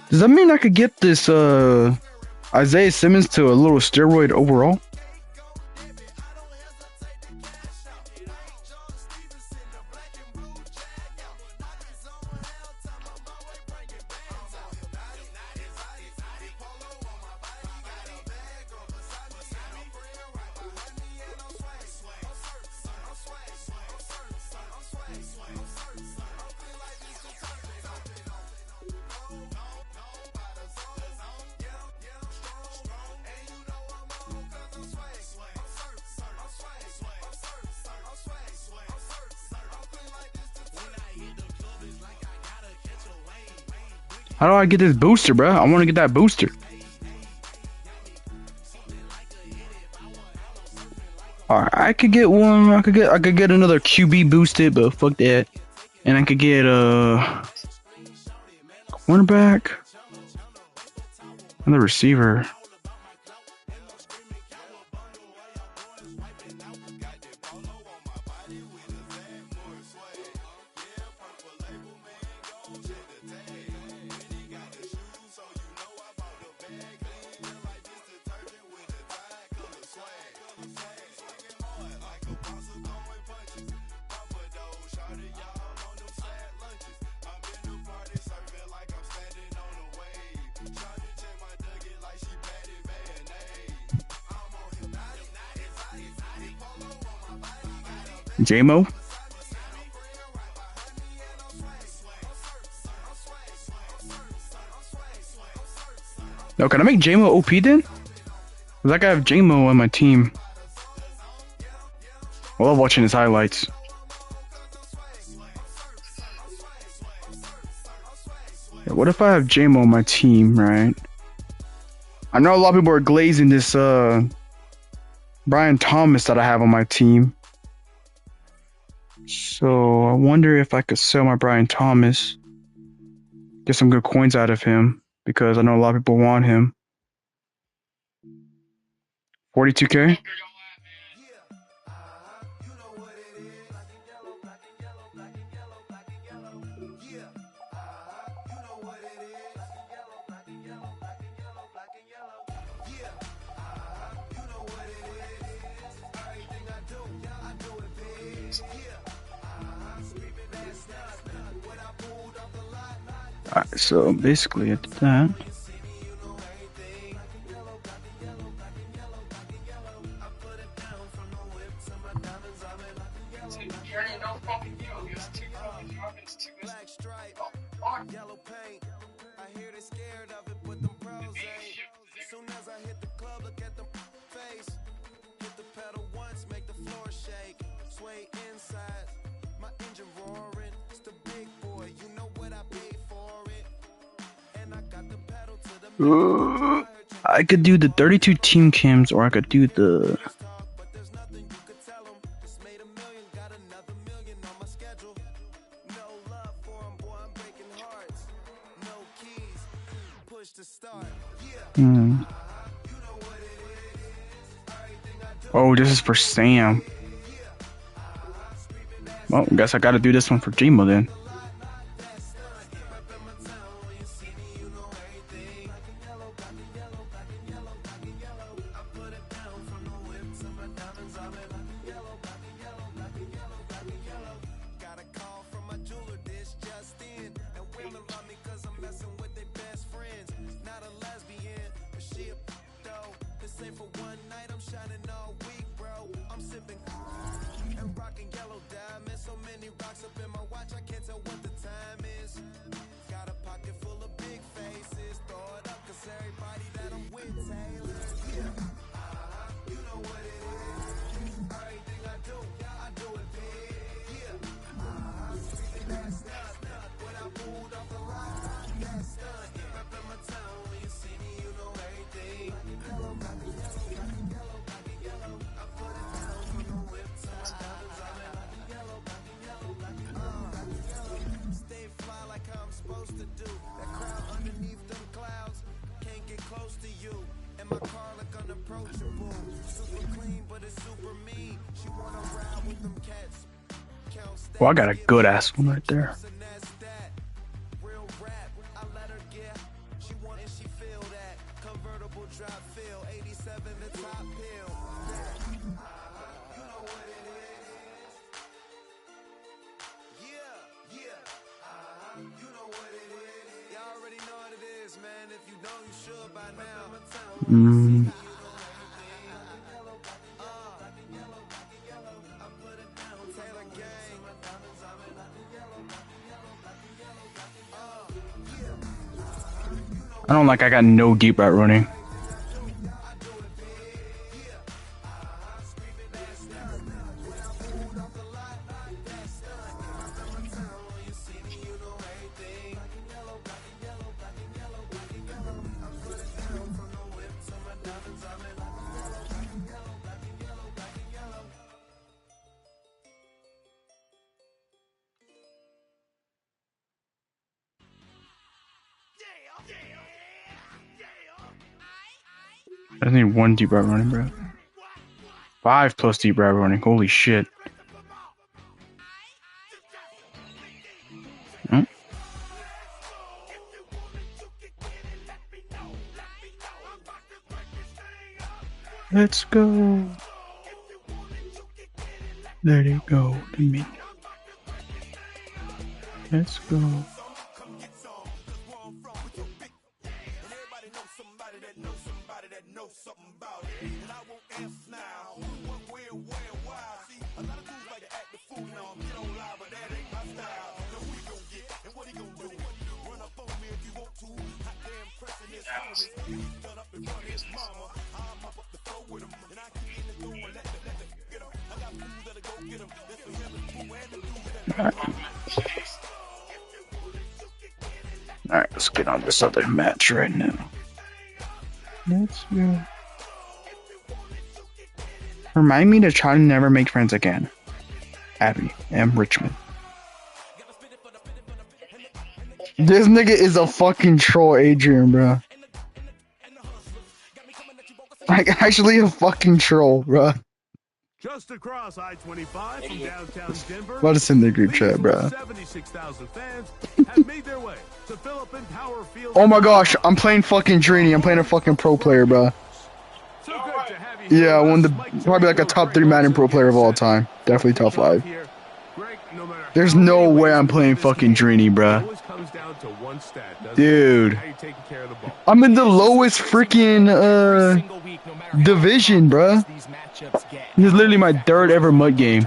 Does that mean I could get this Isaiah Simmons to a little steroid overall? How do I get this booster, bro? I want to get that booster. Alright, I could get one. I could get another QB boosted, but fuck that. And I could get cornerback, another receiver. J-Mo? No, can I make J-Mo OP then? Cause I gotta have J-Mo on my team. I love watching his highlights. Yeah, what if I have J-Mo on my team, right? I know a lot of people are glazing this Brian Thomas that I have on my team. So I wonder if I could sell my Brian Thomas, get some good coins out of him. because I know a lot of people want him. 42K. Alright, so basically I did that. I could do the 32 team cams, or I could do the... Oh, this is for Sam. Well, I guess I gotta do this one for Jimo then. Well, I got a good ass one right there. I don't like I got no deep route running. I need one deep route running, bro. 5 plus deep route running. Holy shit. Hmm? Let's go. Let it go to me. Let's go. Alright, let's get on this other match right now. Let's go. Remind me to try to never make friends again. Abby M. Richmond. This nigga is a fucking troll, Adrian, bro. Like, actually a fucking troll, bro. Just across I-25 from downtown Denver, Let us in the group chat, bro. 76,000 fans have made their way to Philip and Power Field. Oh my gosh, I'm playing fucking Drini. I'm playing a fucking pro player, bro. So good to have you here. Yeah, one of the probably like a top 3 Madden pro player of all time. Definitely top 5. There's no way I'm playing fucking Drini, bro. Dude, I'm in the lowest freaking division, bro. This is literally my 3rd ever MUT game.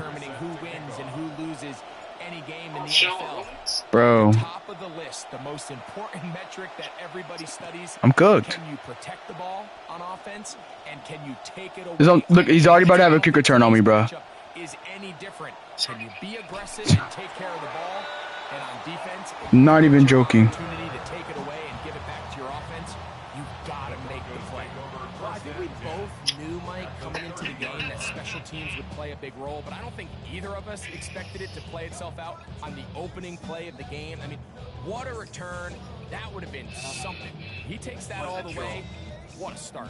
Bro. The most important metric that everybody studies. I'm cooked. Can you protect the ball on offense, and can you take it away? Look, he's already about to have a kick return on me, bro. Is any different? Can you be aggressive and take care of the ball? And on defense, not even joking. Opportunity to take it away and give it back to your offense. You've got to make the play. Well, I think we both knew, Mike, coming into the game that special teams would play a big role, but I don't think either of us expected it to play itself out on the opening play of the game. I mean, what a return. That would have been something. He takes that all the way. What a start.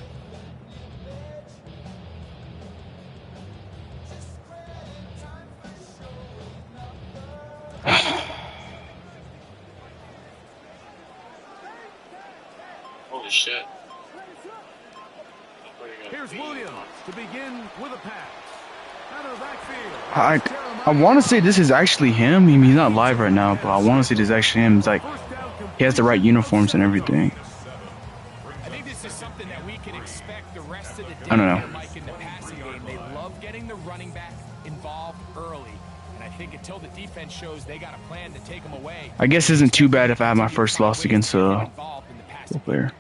Holy shit. Here's Williams to begin with a pass. Out of the backfield. I want to say this is actually him. I mean, he's not live right now, but I want to say this is actually him. It's like he has the right uniforms and everything. I think this is something that we can expect the rest of the day. I don't know. Like in the passing game, they love getting the running back involved early. And I think until the defense shows they got a plan to take them away. I guess it isn't too bad if I have my first loss against a pro player.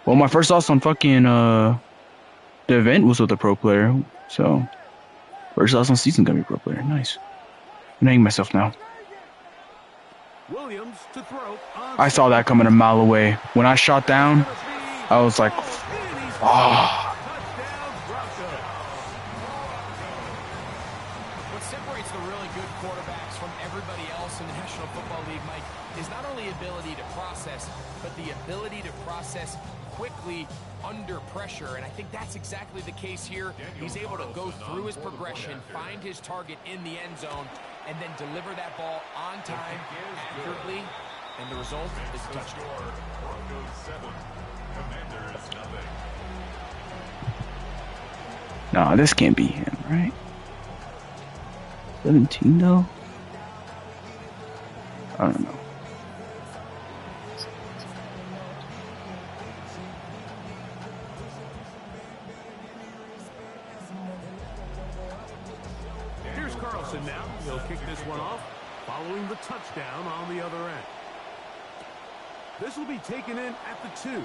Well, my first loss on fucking the event was with a pro player, so first loss on season gonna be pro player. Nice. I'm hanging myself now. Williams to throw. I saw that coming a mile away. When I shot down, I was like, ah. What separates the really good quarterbacks from everybody else in the National Football League, Mike, is not only ability to process, but the ability to process quickly under pressure, and I think that's exactly the case here. He's able to go through his progression, find his target in the end zone, and then deliver that ball on time, accurately, and the result is a touchdown. Nah, this can't be him, right? 17 though? I don't know. Here's Carlson now. He'll kick this one off, following the touchdown on the other end. This will be taken in at the 2.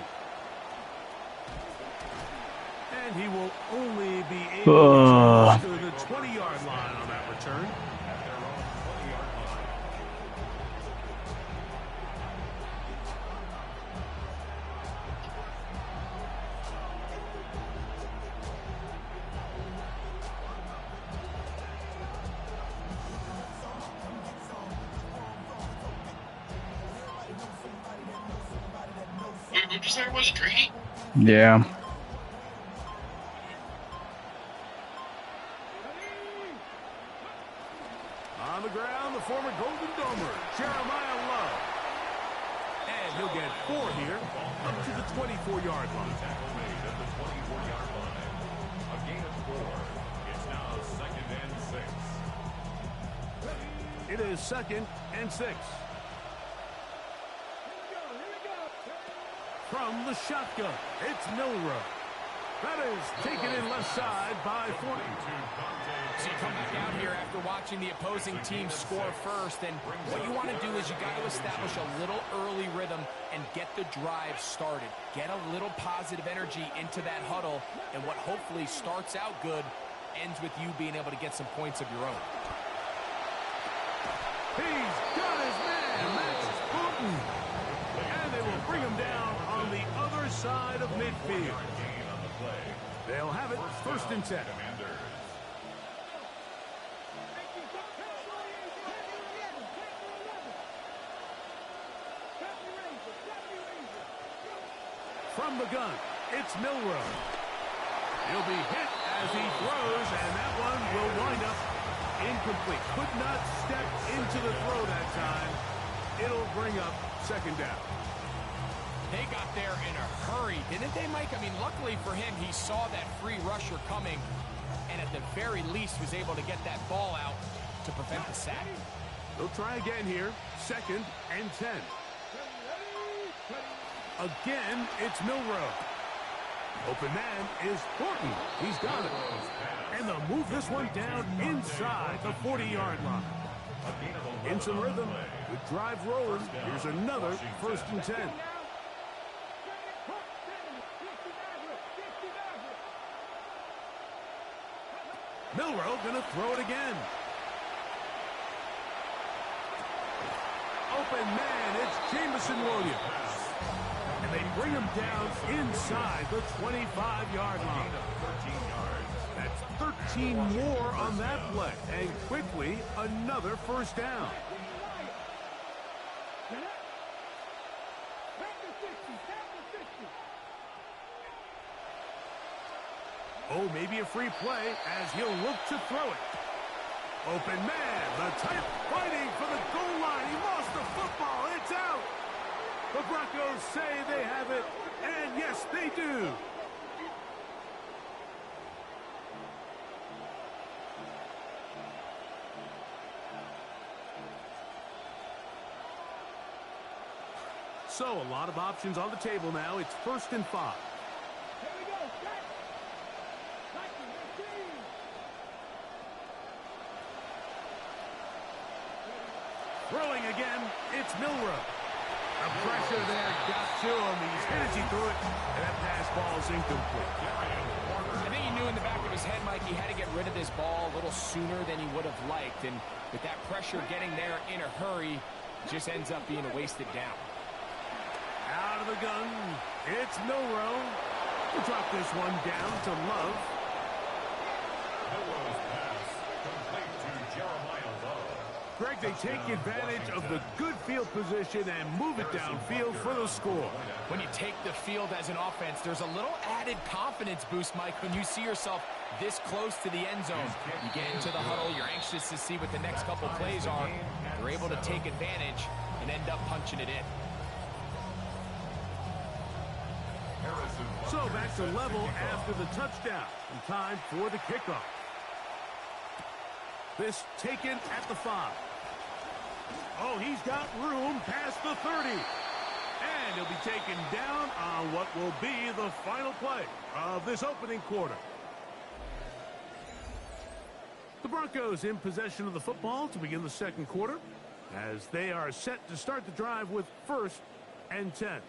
And he will only be able to the 20-yard line on that return. Who'd you say it was? Drini? Yeah. On the ground, the former Golden Domer, Jeremiah Love. And he'll get 4 here, up to the 24-yard line. A gain of 4. It's now 2nd and 6. It is 2nd and 6. From the shotgun, it's Milrow. That is taken in left side by 42. So you come back out here after watching the opposing team score first, and what you want to do is you got to establish a little early rhythm and get the drive started. Get a little positive energy into that huddle, and what hopefully starts out good ends with you being able to get some points of your own. He's got his man, Max Booten. And they will bring him down on the other side of midfield. They'll have it 1st and 10. From the gun, it's Milroe. He'll be hit as he throws, and that one will wind up incomplete. Could not step into the throw that time. It'll bring up second down. They got there in a hurry, didn't they, Mike? I mean, luckily for him, he saw that free rusher coming, and at the very least was able to get that ball out to prevent the sack. They'll try again here. 2nd and 10. Again, it's Milroe. Open man is Horton. He's got it. And they'll move this one down inside the 40-yard line. In some rhythm, with drive rolling, here's another 1st and 10. Milroe gonna throw it again. Open man, it's Jameson Williams. And they bring him down inside the 25-yard line. That's 13 more on that play. And quickly, another 1st down. Oh, maybe a free play as he'll look to throw it. Open man, the tight fighting for the goal line. He lost the football. It's out. The Broncos say they have it, and yes, they do. So, a lot of options on the table now. It's 1st and 5. Throwing again, it's Milroe. The pressure there got to him. He's hit as he threw it, and that pass ball is incomplete. I think he knew in the back of his head, Mike, he had to get rid of this ball a little sooner than he would have liked. And with that pressure getting there in a hurry, it just ends up being a wasted down. Out of the gun, it's Milroe. We'll drop this one down to Love. Milroe's pass complete to Jeremiah Love. Greg, they take advantage of the good field position and move it downfield for the score. When you take the field as an offense, there's a little added confidence boost, Mike, when you see yourself this close to the end zone. You get into the huddle, you're anxious to see what the next couple plays are. You're able to take advantage and end up punching it in. So back to level after the touchdown. And time for the kickoff. This taken at the 5. Oh, he's got room past the 30. And he'll be taken down on what will be the final play of this opening quarter. The Broncos in possession of the football to begin the 2nd quarter, as they are set to start the drive with 1st and 10.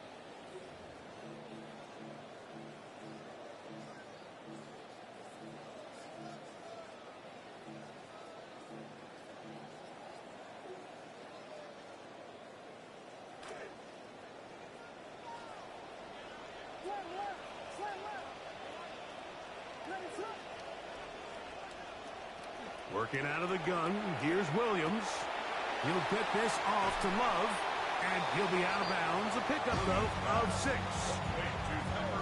Working out of the gun, here's Williams. He'll get this off to Love, and he'll be out of bounds. A pickup, though, of 6.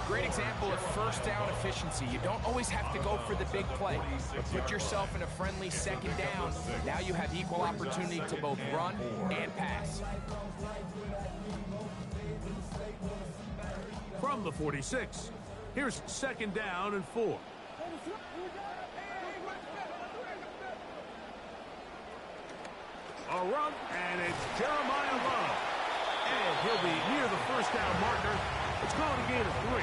Great example of 1st down efficiency. You don't always have to go for the big play, but put yourself in a friendly 2nd down. Now you have equal opportunity to both run and pass. From the 46, here's 2nd down and 4. A run, and it's Jeremiah Love. And he'll be near the 1st down marker. It's called a gain of 3,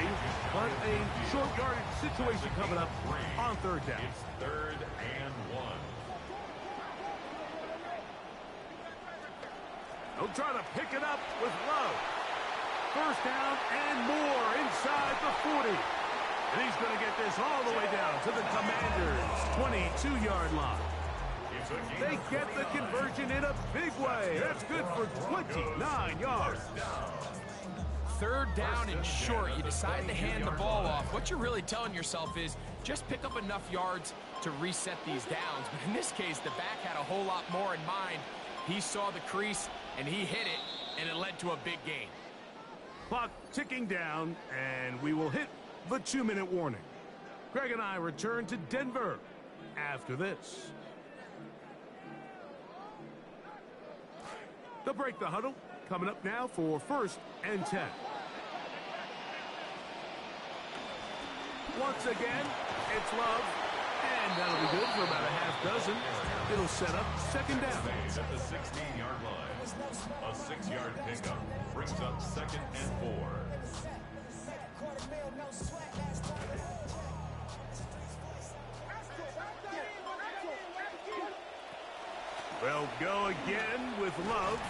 but a short yardage situation coming up on 3rd down. It's 3rd and 1. They'll try to pick it up with Love. 1st down and more inside the 40. And he's going to get this all the way down to the Commanders' 22-yard line. They get the conversion in a big way. That's good for 29 yards. 3rd down and short. You decide to hand the ball off. What you're really telling yourself is just pick up enough yards to reset these downs. But in this case, the back had a whole lot more in mind. He saw the crease, and he hit it, and it led to a big gain. Clock ticking down, and we will hit the 2-minute warning. Greg and I return to Denver after this. They'll break the huddle. Coming up now for 1st and 10. Once again, it's Love. And that'll be good for about a half dozen. It'll set up 2nd down. At the 16-yard line. A 6-yard pickup brings up 2nd and 4. They'll go again with Love.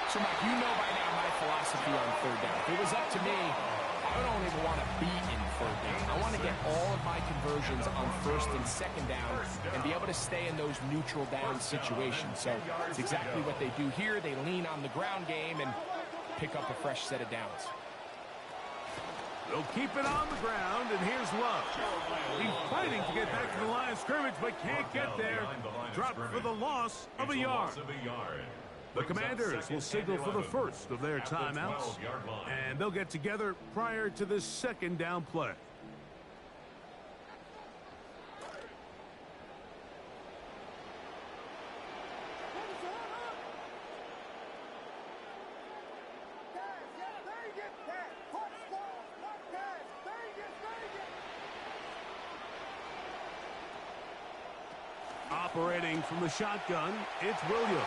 So, Mike, you know by now my philosophy on 3rd down. If it was up to me, I don't even want to be in 3rd down. I want to get all of my conversions on 1st and 2nd down and be able to stay in those neutral down situations. So it's exactly what they do here. They lean on the ground game and pick up a fresh set of downs. They'll keep it on the ground, and here's Love. He's fighting to get back to the line of scrimmage, but can't get there. Dropped for the loss of a yard. The Commanders will signal for the first of their timeouts, and they'll get together prior to this 2nd down play. Operating from the shotgun, it's Williams.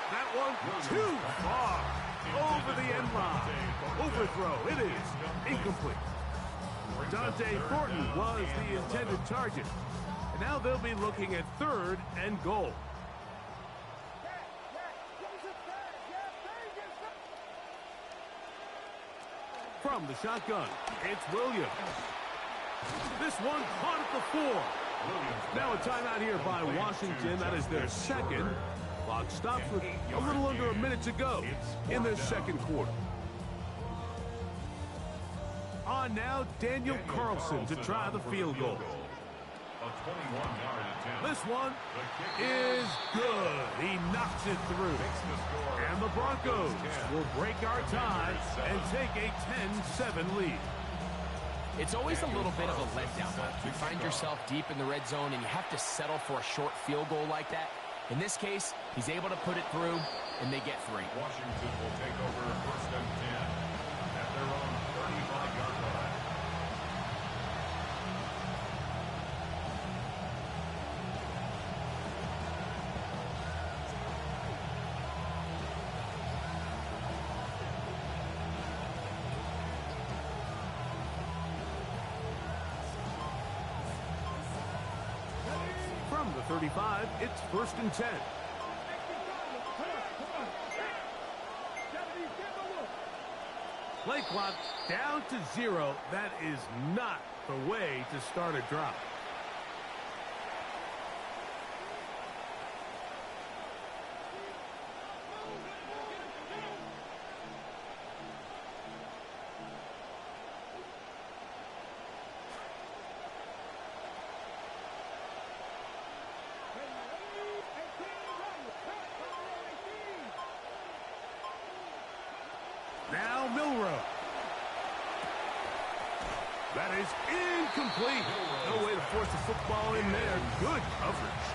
That one too far. Over the end line. Overthrow. It is incomplete. Dante Thornton was the intended target. And now they'll be looking at 3rd and goal. From the shotgun, it's Williams. This one caught at the 4. Now a timeout here by Washington. That is their 2nd. Clock stops with a little under a minute to go in the 2nd quarter. On now, Daniel Carlson to try the field goal. This one is good. He knocks it through. And the Broncos will break our tie and take a 10-7 lead. It's always a little bit of a letdown. You find yourself deep in the red zone and you have to settle for a short field goal like that. In this case, he's able to put it through, and they get 3. Washington will take over 1st and 10 at their own 35-yard line. From the 35, it's 1st and 10. Play clock down to 0. That is not the way to start a drive. Now Milroe. That is incomplete. No way to force the football in there. Good coverage.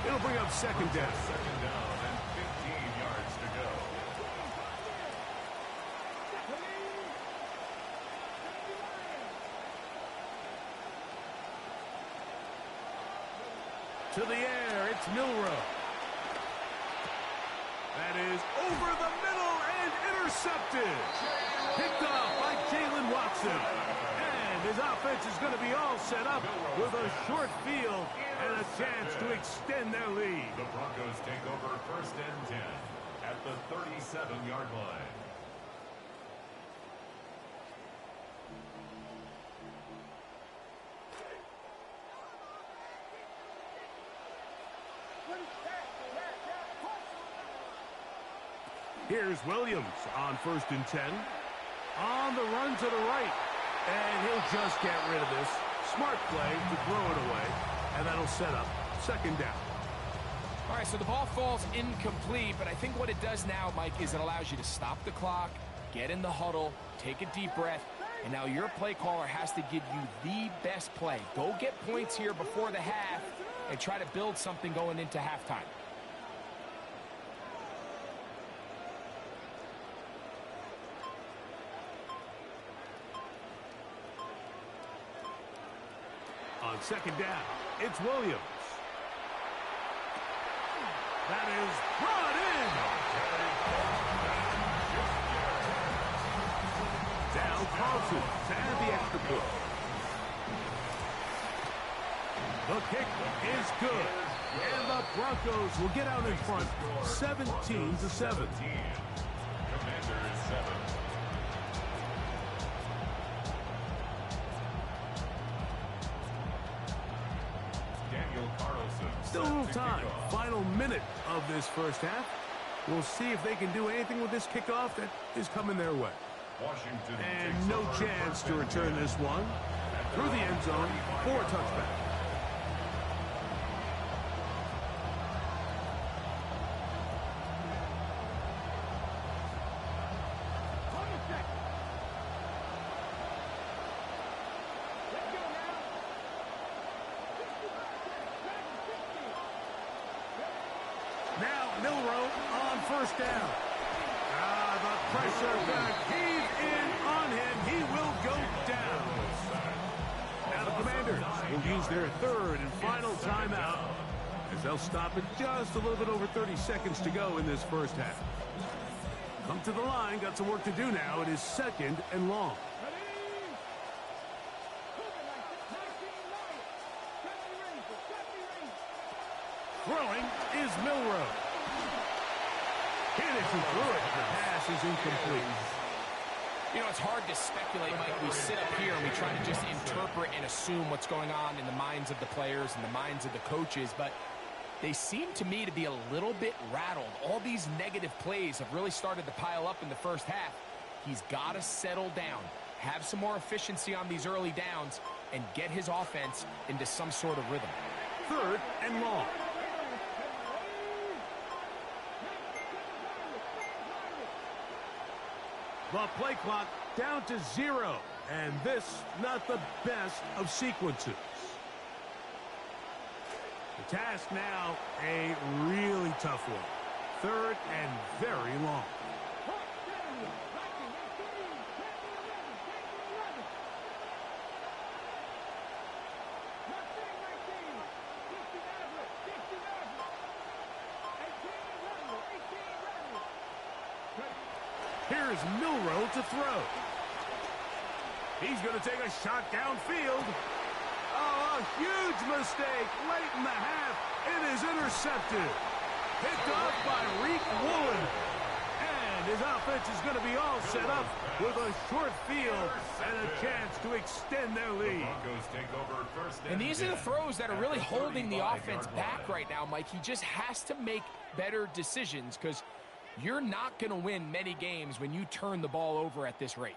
It'll bring up 2nd down. 2nd down and 15 yards to go. To the air, it's Milroe. That is over the middle and intercepted. Picked off by Jalen Watson. And his offense is going to be all set up with a short field and a chance to extend their lead. The Broncos take over 1st and 10 at the 37-yard line. Here's Williams on 1st and 10. On the run to the right. And he'll just get rid of this. Smart play to throw it away. And that'll set up 2nd down. All right, so the ball falls incomplete, but I think what it does now, Mike, is it allows you to stop the clock, get in the huddle, take a deep breath, and now your play caller has to give you the best play. Go get points here before the half and try to build something going into halftime. On second down, it's Williams. That is brought in. Down Carlson to add the extra point. The kick is good. And the Broncos will get out in front 17-7. Commanders 7. Still a little time. Final minute of this first half. We'll see if they can do anything with this kickoff that is coming their way. Washington and no chance to return this one through the end zone for a touchback. Now Milroe on first down. The pressure gonna cave in on him. He will go down. Now the Commanders will use their third and final timeout as they'll stop at just a little bit over 30 seconds to go in this first half. Come to the line, got some work to do now. It is second and long. Throwing is Milroe. Hit it and threw it. The pass is incomplete. You know, it's hard to speculate, Mike. We sit up here and we try to just interpret and assume what's going on in the minds of the players and the minds of the coaches, but they seem to me to be a little bit rattled. All these negative plays have really started to pile up in the first half. He's got to settle down, have some more efficiency on these early downs, and get his offense into some sort of rhythm. Third and long. The play clock down to 0, and this not the best of sequences. The task now, a really tough one. Third and very long. Here's Milroe to throw. He's going to take a shot downfield. Oh, a huge mistake late in the half. It is intercepted. Picked off by Reek Woolen. And his offense is going to be all set up with a short field and a chance to extend their lead. And these are the throws that are really holding the offense back right now, Mike. He just has to make better decisions because you're not going to win many games when you turn the ball over at this rate.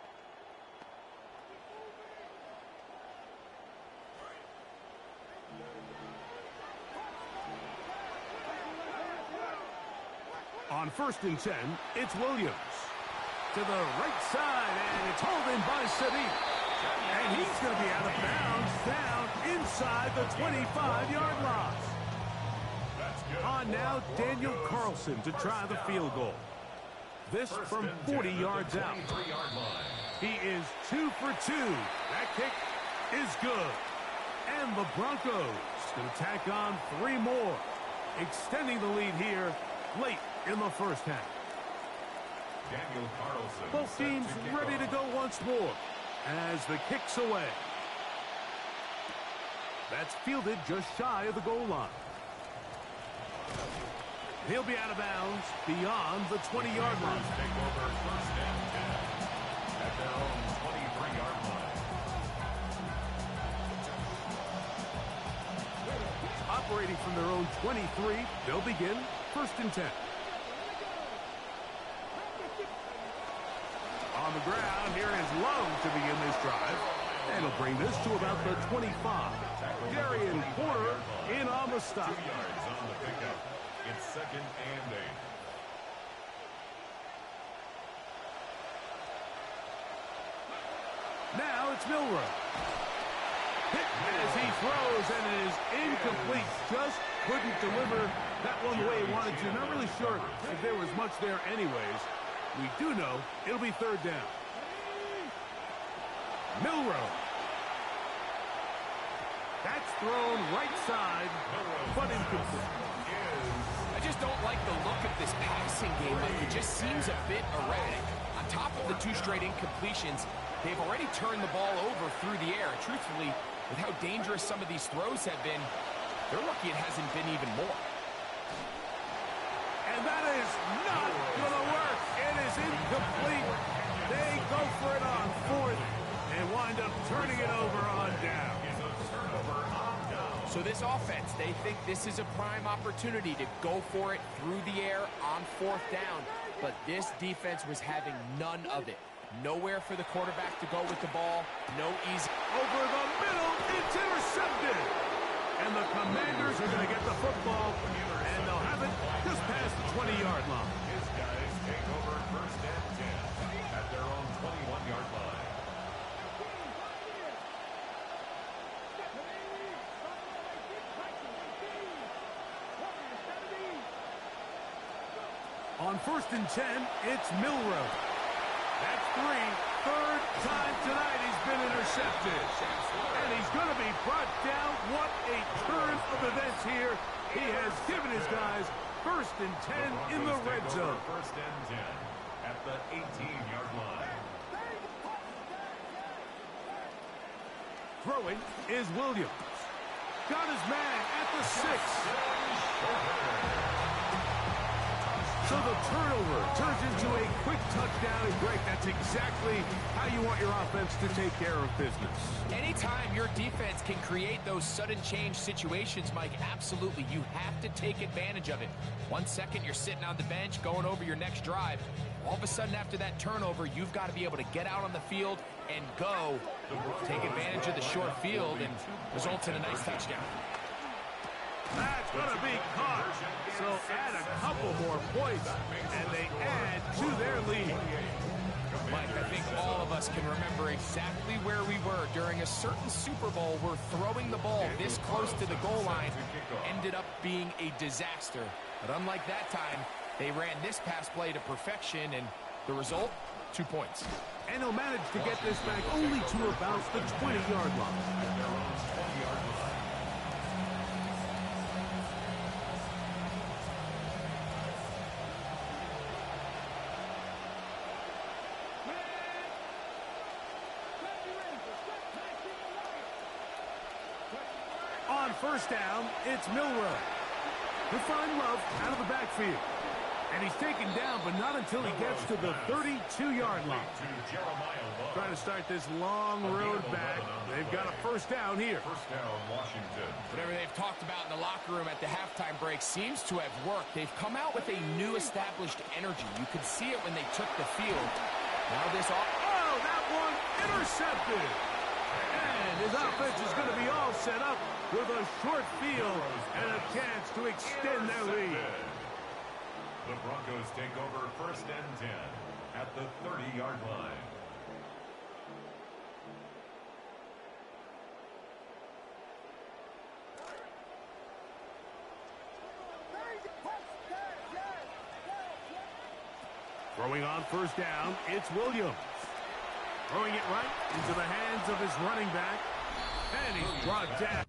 On 1st and 10, it's Williams. To the right side, and it's holding by Sadiq. And he's going to be out of bounds down inside the 25-yard line. On now, Daniel Carlson to try the field goal. This from 40 yards out. He is 2 for 2. That kick is good. And the Broncos going to tack on 3 more, extending the lead here late in the first half. Daniel Carlson. Both teams ready to go once more as the kick's away. That's fielded just shy of the goal line. He'll be out of bounds beyond the 20-yard line. Take over 1st and 10 at their own 23-yard line. Operating from their own 23, they'll begin 1st and 10. On the ground, here is Love to begin this drive. And he'll bring this to about the 25. Darian Porter in on the stop. 2 yards on the pickup. It's 2nd and 8. Now it's Milroe. Hit as he throws, and it is incomplete. Just couldn't deliver that one the way he wanted to. Not really sure if there was much there anyways. We do know it'll be third down. Milroe. That's thrown right side, but incomplete. I just don't like the look of this passing game. Like, it just seems a bit erratic. On top of the 2 straight incompletions, they've already turned the ball over through the air. And truthfully, with how dangerous some of these throws have been, they're lucky it hasn't been even more. And that is not going to work. It is incomplete. They go for it on 4th and wind up turning it over on down. So this offense, they think this is a prime opportunity to go for it through the air on 4th down. But this defense was having none of it. Nowhere for the quarterback to go with the ball. No easy. Over the middle, it's intercepted. And the Commanders are going to get the football, and they'll have it just past the 20-yard line. His guys take over 1st and 10 at their own 21-yard line. On 1st and 10, it's Milroe. That's 3. 3rd time tonight he's been intercepted. And he's going to be brought down. What a turn of events here. He has given his guys 1st and 10 in the red zone. 1st and 10 at the 18-yard line. Throwing is Williams. Got his man at the 6. So the turnover turns into a quick touchdown. And Greg, that's exactly how you want your offense to take care of business. Anytime your defense can create those sudden change situations, Mike, absolutely, you have to take advantage of it. 1 second, you're sitting on the bench going over your next drive. All of a sudden, after that turnover, you've got to be able to get out on the field and go. Take advantage of the short field and result in a nice touchdown. That's going to be caught. So add a couple more points, and they add to their lead. Mike, I think all of us can remember exactly where we were during a certain Super Bowl where throwing the ball this close to the goal line ended up being a disaster. But unlike that time, they ran this pass play to perfection, and the result, 2 points. And he'll manage to get this back only to about the 20-yard line. On 1st down, it's Milroe. He'll find Love out of the backfield. And he's taken down, but not until he gets to the 32-yard line. Trying to start this long road back. They've got a 1st down here. 1st down, Washington. Whatever they've talked about in the locker room at the halftime break seems to have worked. They've come out with a new established energy. You could see it when they took the field. Now this off. Oh, that one intercepted. And his offense is going to be all set up with a short field and a chance to extend their lead. The Broncos take over 1st and 10 at the 30-yard line. Throwing on 1st down, it's Williams. Throwing it right into the hands of his running back. And he's brought down.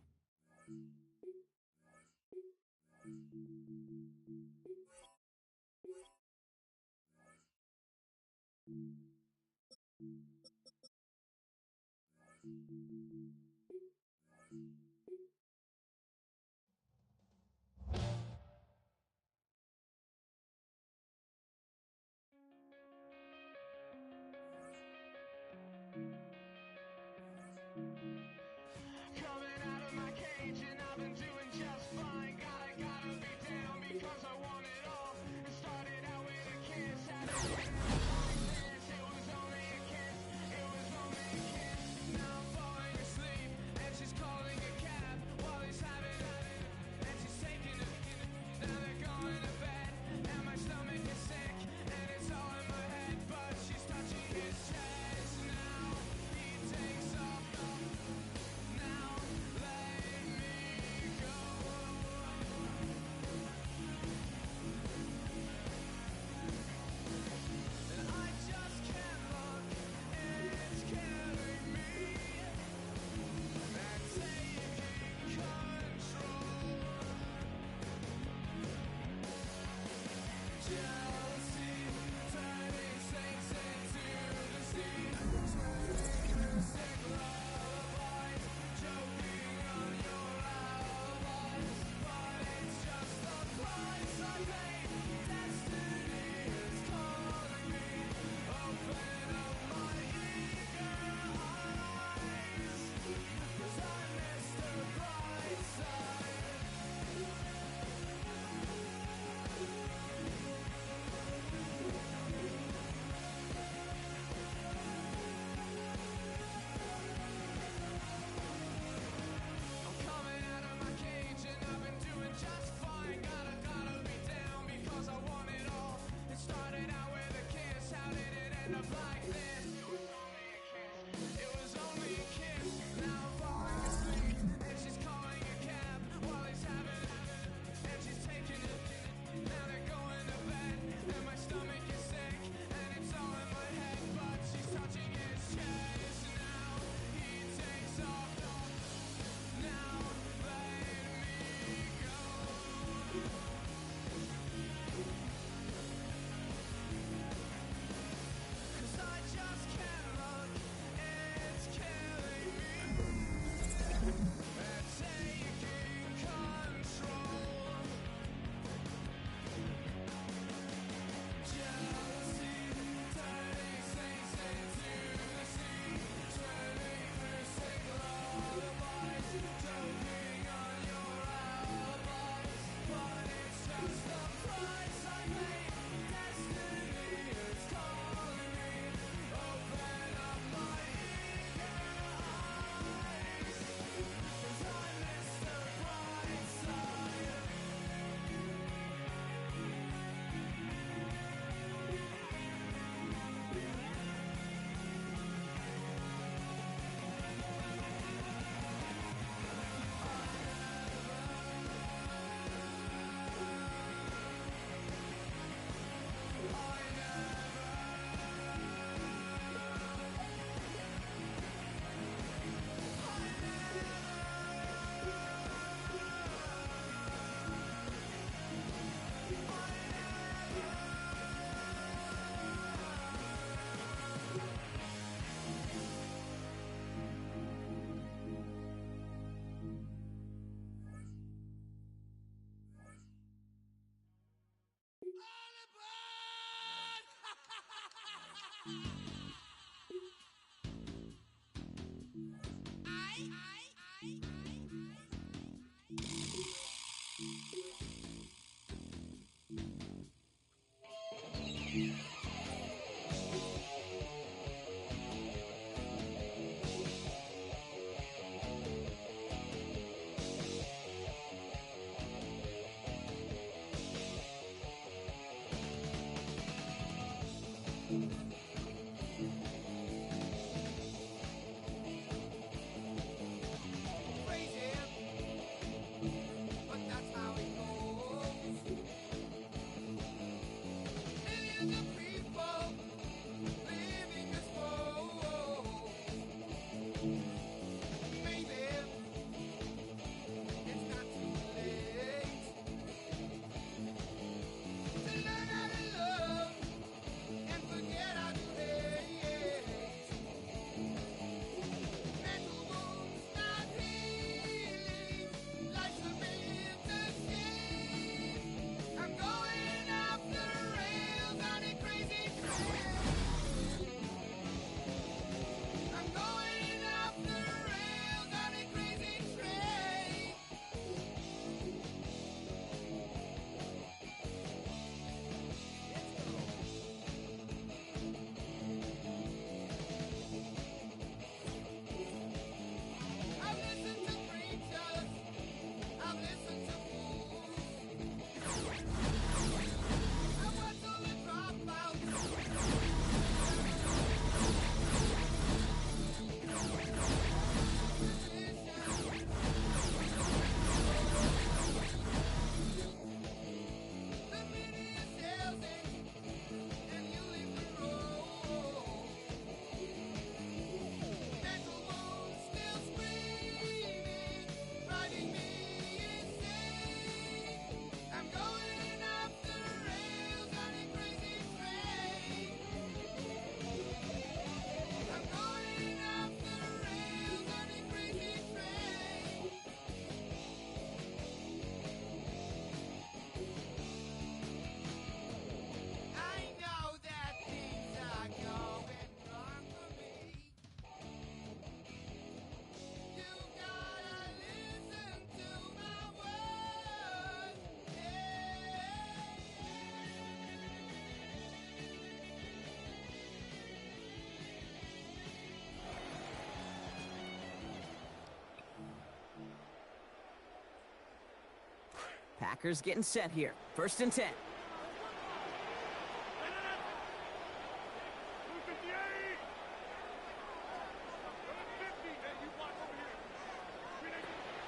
Packers getting set here. 1st and 10.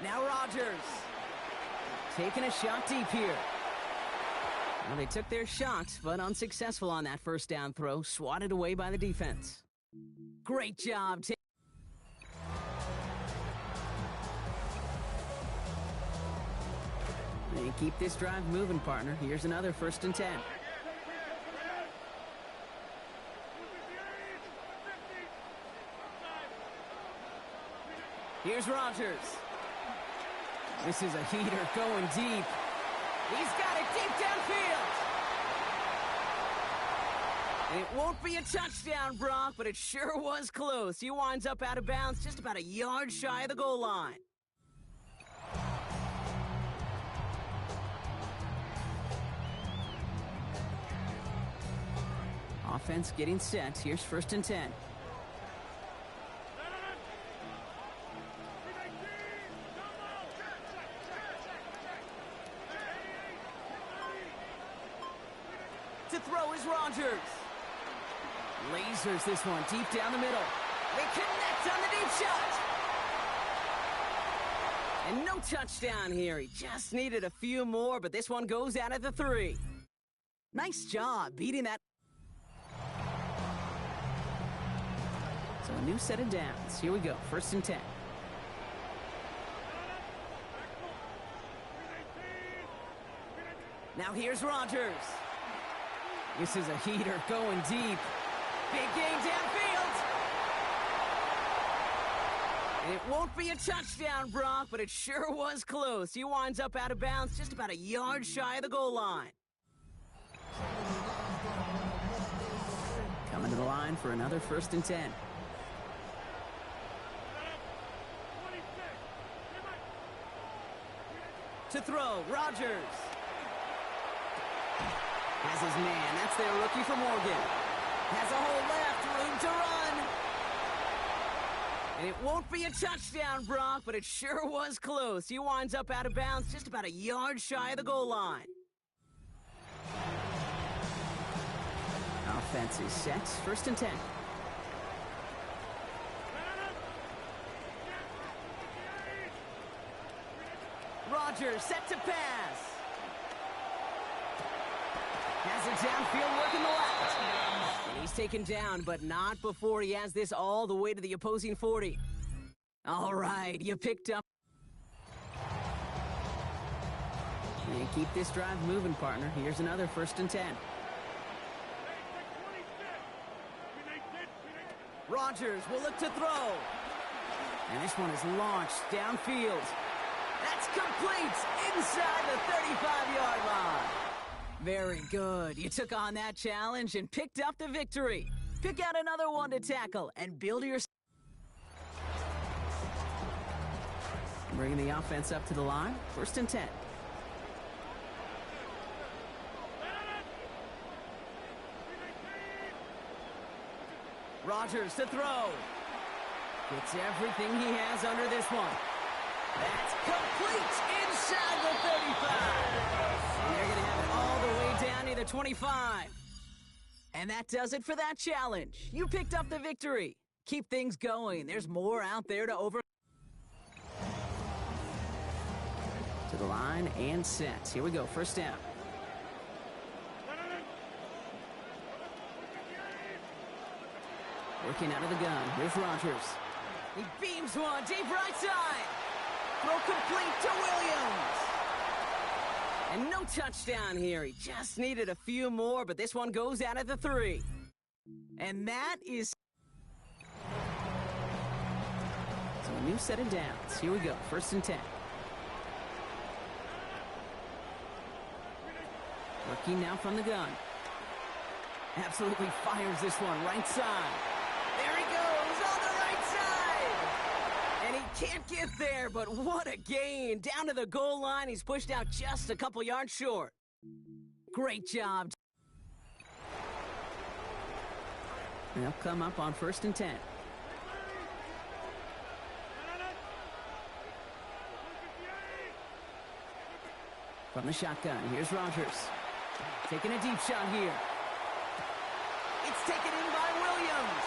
Now Rodgers. Taking a shot deep here. Well, they took their shot, but unsuccessful on that 1st down throw. Swatted away by the defense. Great job. They keep this drive moving, partner. Here's another 1st and 10. Here's Rodgers. This is a heater going deep. He's got it deep downfield. It won't be a touchdown, Brock, but it sure was close. He winds up out of bounds just about a yard shy of the goal line. Offense getting set. Here's 1st and 10. To throw is Rodgers. Lasers this one deep down the middle. They connect on the deep shot. And no touchdown here. He just needed a few more, but this one goes out at the 3. Nice job beating that. So a new set of downs. Here we go. 1st and 10. Now here's Rodgers. This is a heater going deep. Big game downfield. It won't be a touchdown, Brock, but it sure was close. He winds up out of bounds just about a yard shy of the goal line. Coming to the line for another 1st and 10. To throw, Rodgers. Has his man. That's their rookie from Oregon. Has a hole left, room to run. And it won't be a touchdown, Brock, but it sure was close. He winds up out of bounds just about a yard shy of the goal line. Offense is set. 1st and 10. Rodgers set to pass. Has it downfield, working the left. And he's taken down, but not before he has this all the way to the opposing 40. All right, you picked up. And keep this drive moving, partner. Here's another 1st and 10. Rodgers will look to throw. And this one is launched downfield. That's complete inside the 35-yard line. Very good. You took on that challenge and picked up the victory. Pick out another one to tackle and build your... Bringing the offense up to the line. 1st and 10. Rodgers to throw. Gets everything he has under this one. That's complete inside the 35. And they're going to have it all the way down to the 25. And that does it for that challenge. You picked up the victory. Keep things going. There's more out there to over... To the line and set. Here we go. 1st down. Working out of the gun. Here's Rodgers. He beams one deep right side. Throw complete to Williams. And no touchdown here. He just needed a few more, but this one goes out at the 3. And that is... So a new set of downs. Here we go. 1st and 10. Working now from the gun. Absolutely fires this one right side. There he goes on the right side. And he can't get there, but what a gain. Down to the goal line, he's pushed out just a couple yards short. Great job. They'll come up on 1st and 10. From the shotgun, here's Rodgers. Taking a deep shot here. It's taken in by Williams.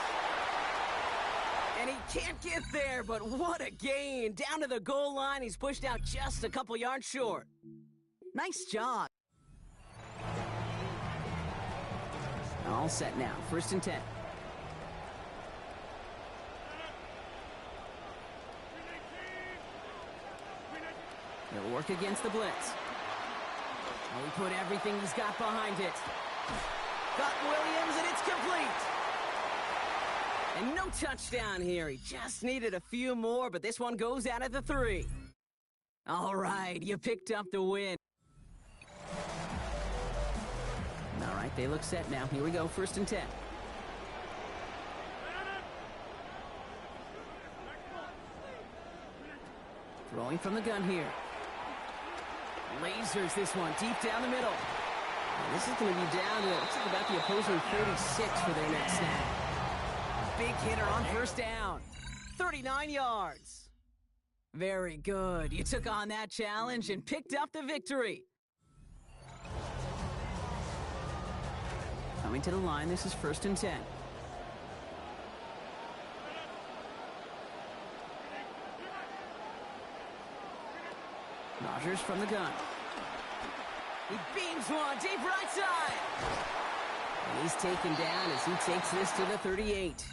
And he can't get there, but what a gain. Down to the goal line, he's pushed out just a couple yards short. Nice job. All set now, 1st and 10. He'll work against the blitz. Well, he put everything he's got behind it. Got Williams, and it's complete. And no touchdown here. He just needed a few more, but this one goes out at the 3. All right, you picked up the win. All right, they look set now. Here we go, 1st and 10. Throwing from the gun here. Lasers this one deep down the middle. And this is going to be down to, looks like about the opposing 36 for their next snap. Big hitter on 1st down. 39 yards. Very good. You took on that challenge and picked up the victory. Coming to the line, this is 1st and 10. Rodgers from the gun. He beams one deep right side. And he's taken down as he takes this to the 38.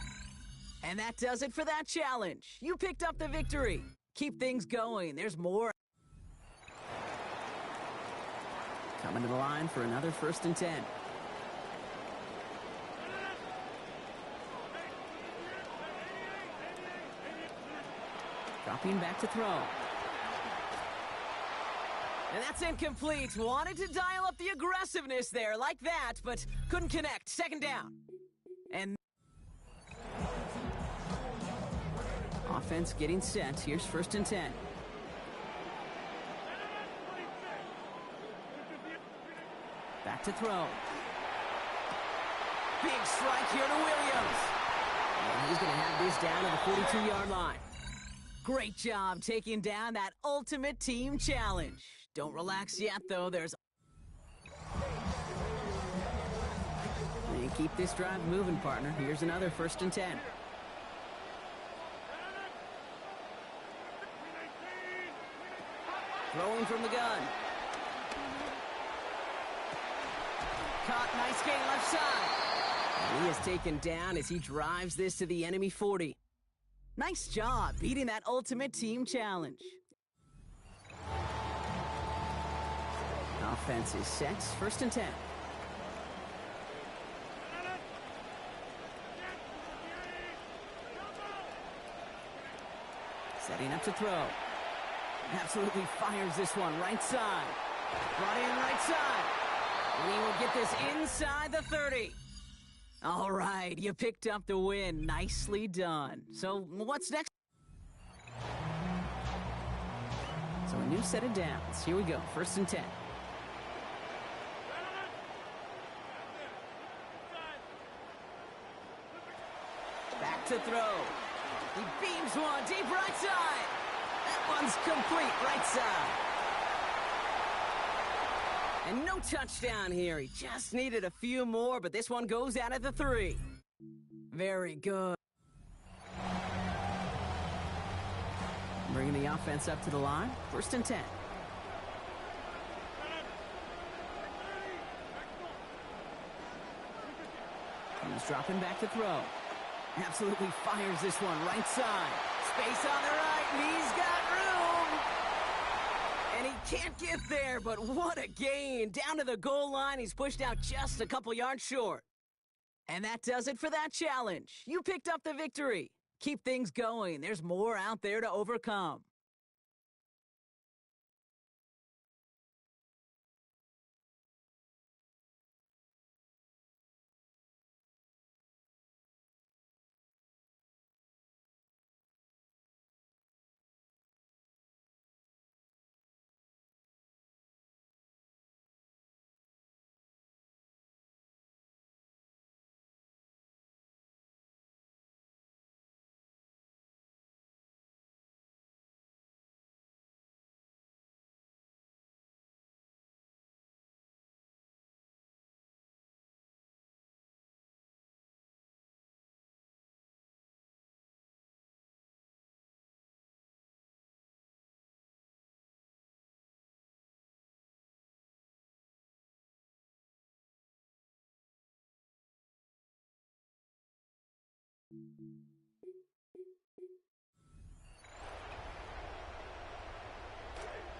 And that does it for that challenge. You picked up the victory. Keep things going. There's more. Coming to the line for another 1st and 10. Dropping back to throw. And that's incomplete. Wanted to dial up the aggressiveness there like that, but couldn't connect. 2nd down. And offense getting set. Here's 1st and 10. Back to throw. Big strike here to Williams. And he's going to have this down to the 42-yard line. Great job taking down that ultimate team challenge. Don't relax yet, though. There's... And keep this drive moving, partner. Here's another 1st and 10. Throwing from the gun. Caught, nice gain left side. And he is taken down as he drives this to the enemy 40. Nice job beating that ultimate team challenge. Offense is set. 1st and 10. Setting up to throw. Absolutely fires this one right side. Brought in right side. And he will get this inside the 30. All right, you picked up the win. Nicely done. So what's next? So a new set of downs. Here we go. 1st and 10. Back to throw. He beams one deep right side. That one's complete right side. And no touchdown here. He just needed a few more, but this one goes out at the 3. Very good. Bringing the offense up to the line. 1st and 10. He's dropping back to throw. Absolutely fires this one right side. Space on the right, and he's got room. And he can't get there, but what a gain. Down to the goal line, he's pushed out just a couple yards short. And that does it for that challenge. You picked up the victory. Keep things going. There's more out there to overcome.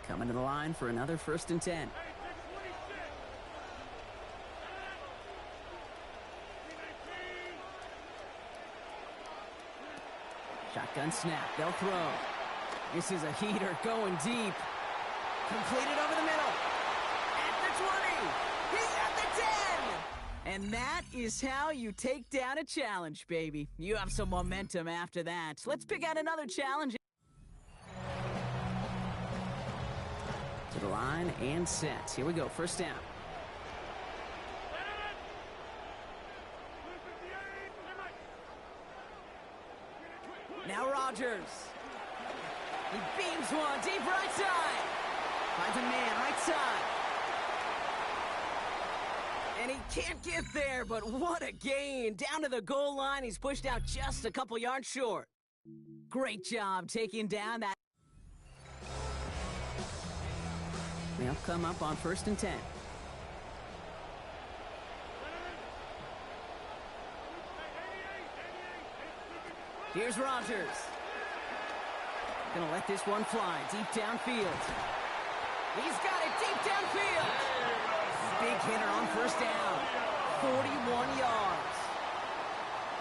Coming to the line for another 1st and 10. Shotgun snap. They'll throw. This is a heater going deep. Completed over the middle. At the 20. He's at the 10. And that is how you take down a challenge, baby. You have some momentum after that. Let's pick out another challenge. To the line and set. Here we go. 1st down. Now Rodgers. He beams one deep right side. Finds a man right side. And he can't get there, but what a gain. Down to the goal line. He's pushed out just a couple yards short. Great job taking down that. They'll come up on 1st and 10. Here's Rodgers. Gonna let this one fly deep downfield. He's got it deep downfield. Big hitter on 1st down. 41 yards.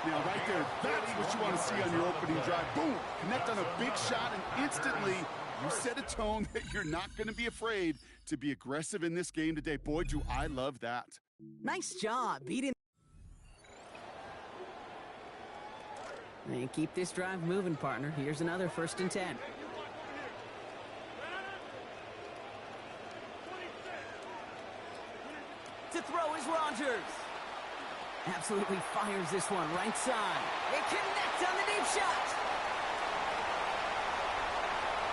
Now, right there, that's what you want to see on your opening drive. Boom! Connect on a big shot, and instantly you set a tone that you're not going to be afraid to be aggressive in this game today. Boy, do I love that. Nice job beating. And keep this drive moving, partner. Here's another 1st and 10. To throw is Rodgers. Absolutely fires this one right side. They connect on the deep shot.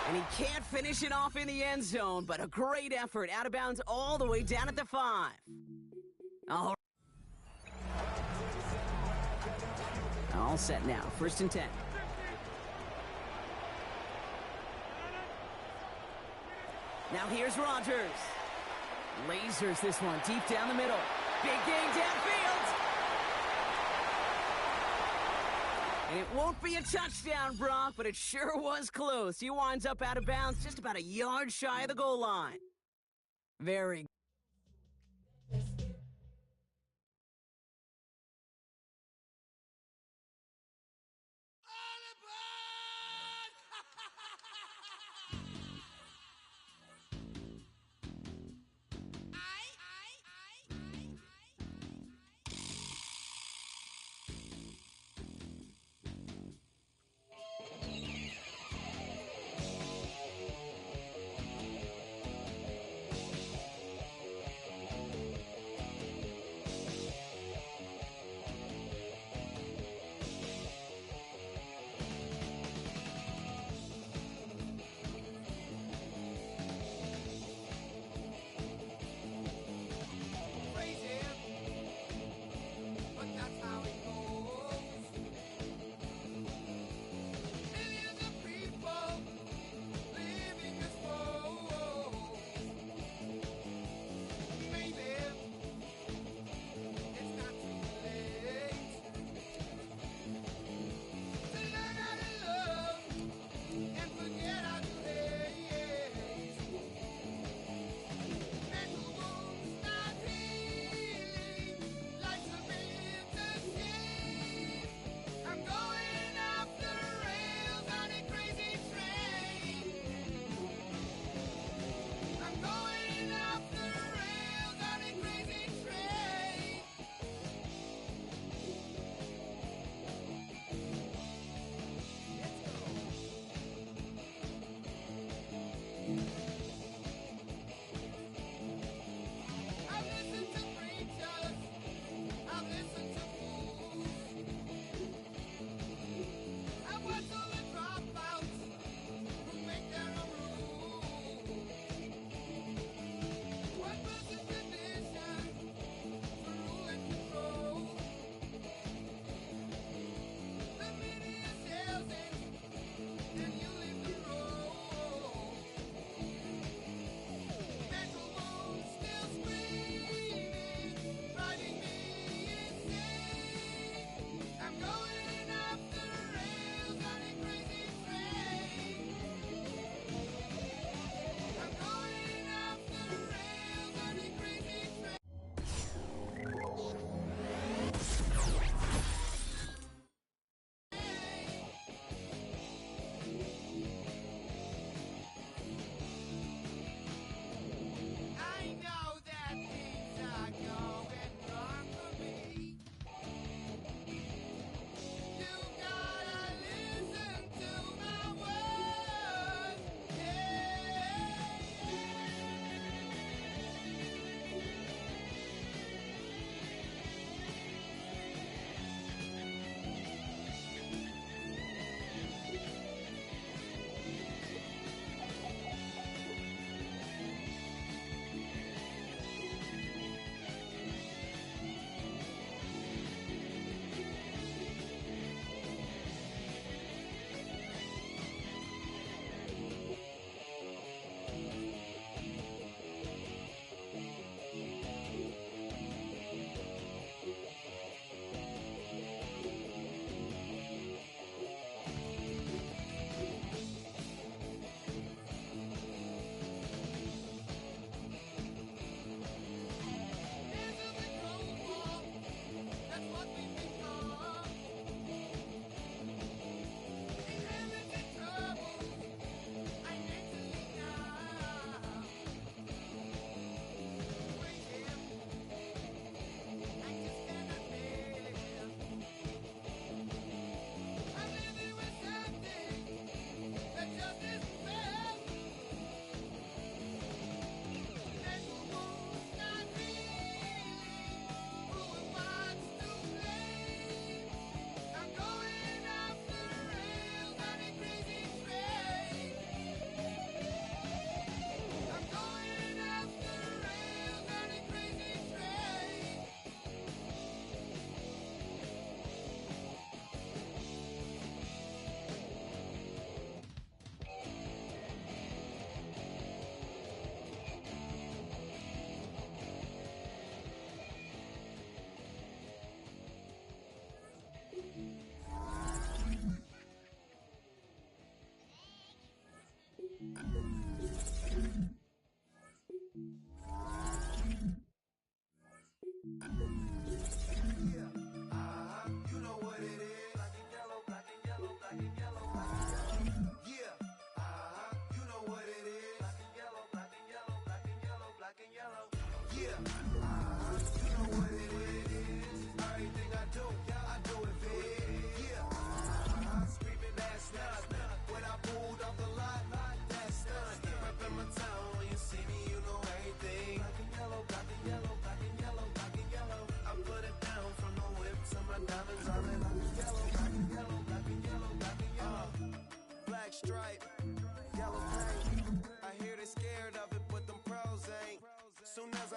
And he can't finish it off in the end zone, but a great effort. Out of bounds all the way down at the 5. All set now. 1st and 10. Now here's Rodgers. Lasers this one deep down the middle. Big gain downfield. And it won't be a touchdown, Brock, but it sure was close. He winds up out of bounds just about a yard shy of the goal line. Very good.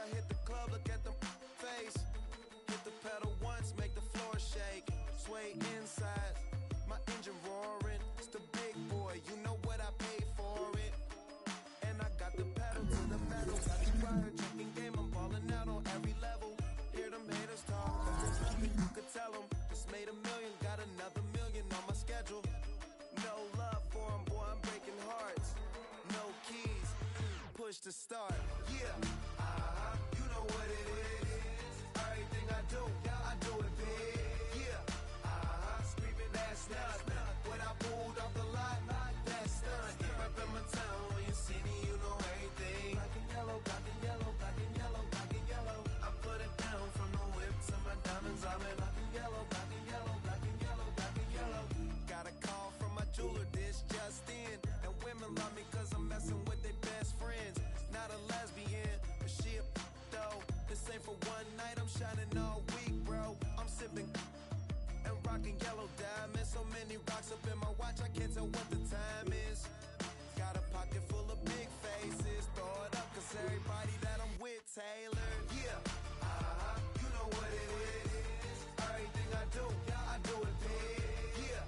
I hit the club, look at the face. Hit the pedal once, make the floor shake. Sway inside, my engine roaring. It's the big boy, you know what I paid for it. And I got the pedal to the metal. Got the fire, drinking game, I'm balling out on every level. Hear them haters talk, there's nothing you could tell them. Just made $1 million, got another $1 million on my schedule. No love for them, boy, I'm breaking hearts. No keys, push to start. Yeah, you know what it is. Everything I do it big. Yeah, screaming that's nuts. When I pulled off the lot, that's stunt. Reppin' my town, when you see me, you know everything. Black and yellow, black and yellow, black and yellow, black and yellow. I put it down from the whip to my diamonds. I'm in black and yellow, black and yellow, black and yellow, black and yellow. Got a call from my jeweler, this just in. And women love me cause I'm messing with their best friends. Not a lesbian, but she a though. This ain't for one night, I'm shining all week, bro. I'm sipping and rocking yellow diamonds. So many rocks up in my watch, I can't tell what the time is. Got a pocket full of big faces. Throw it up, cause everybody that I'm with, Taylor. Yeah, you know what it is. Everything I do it big. Yeah,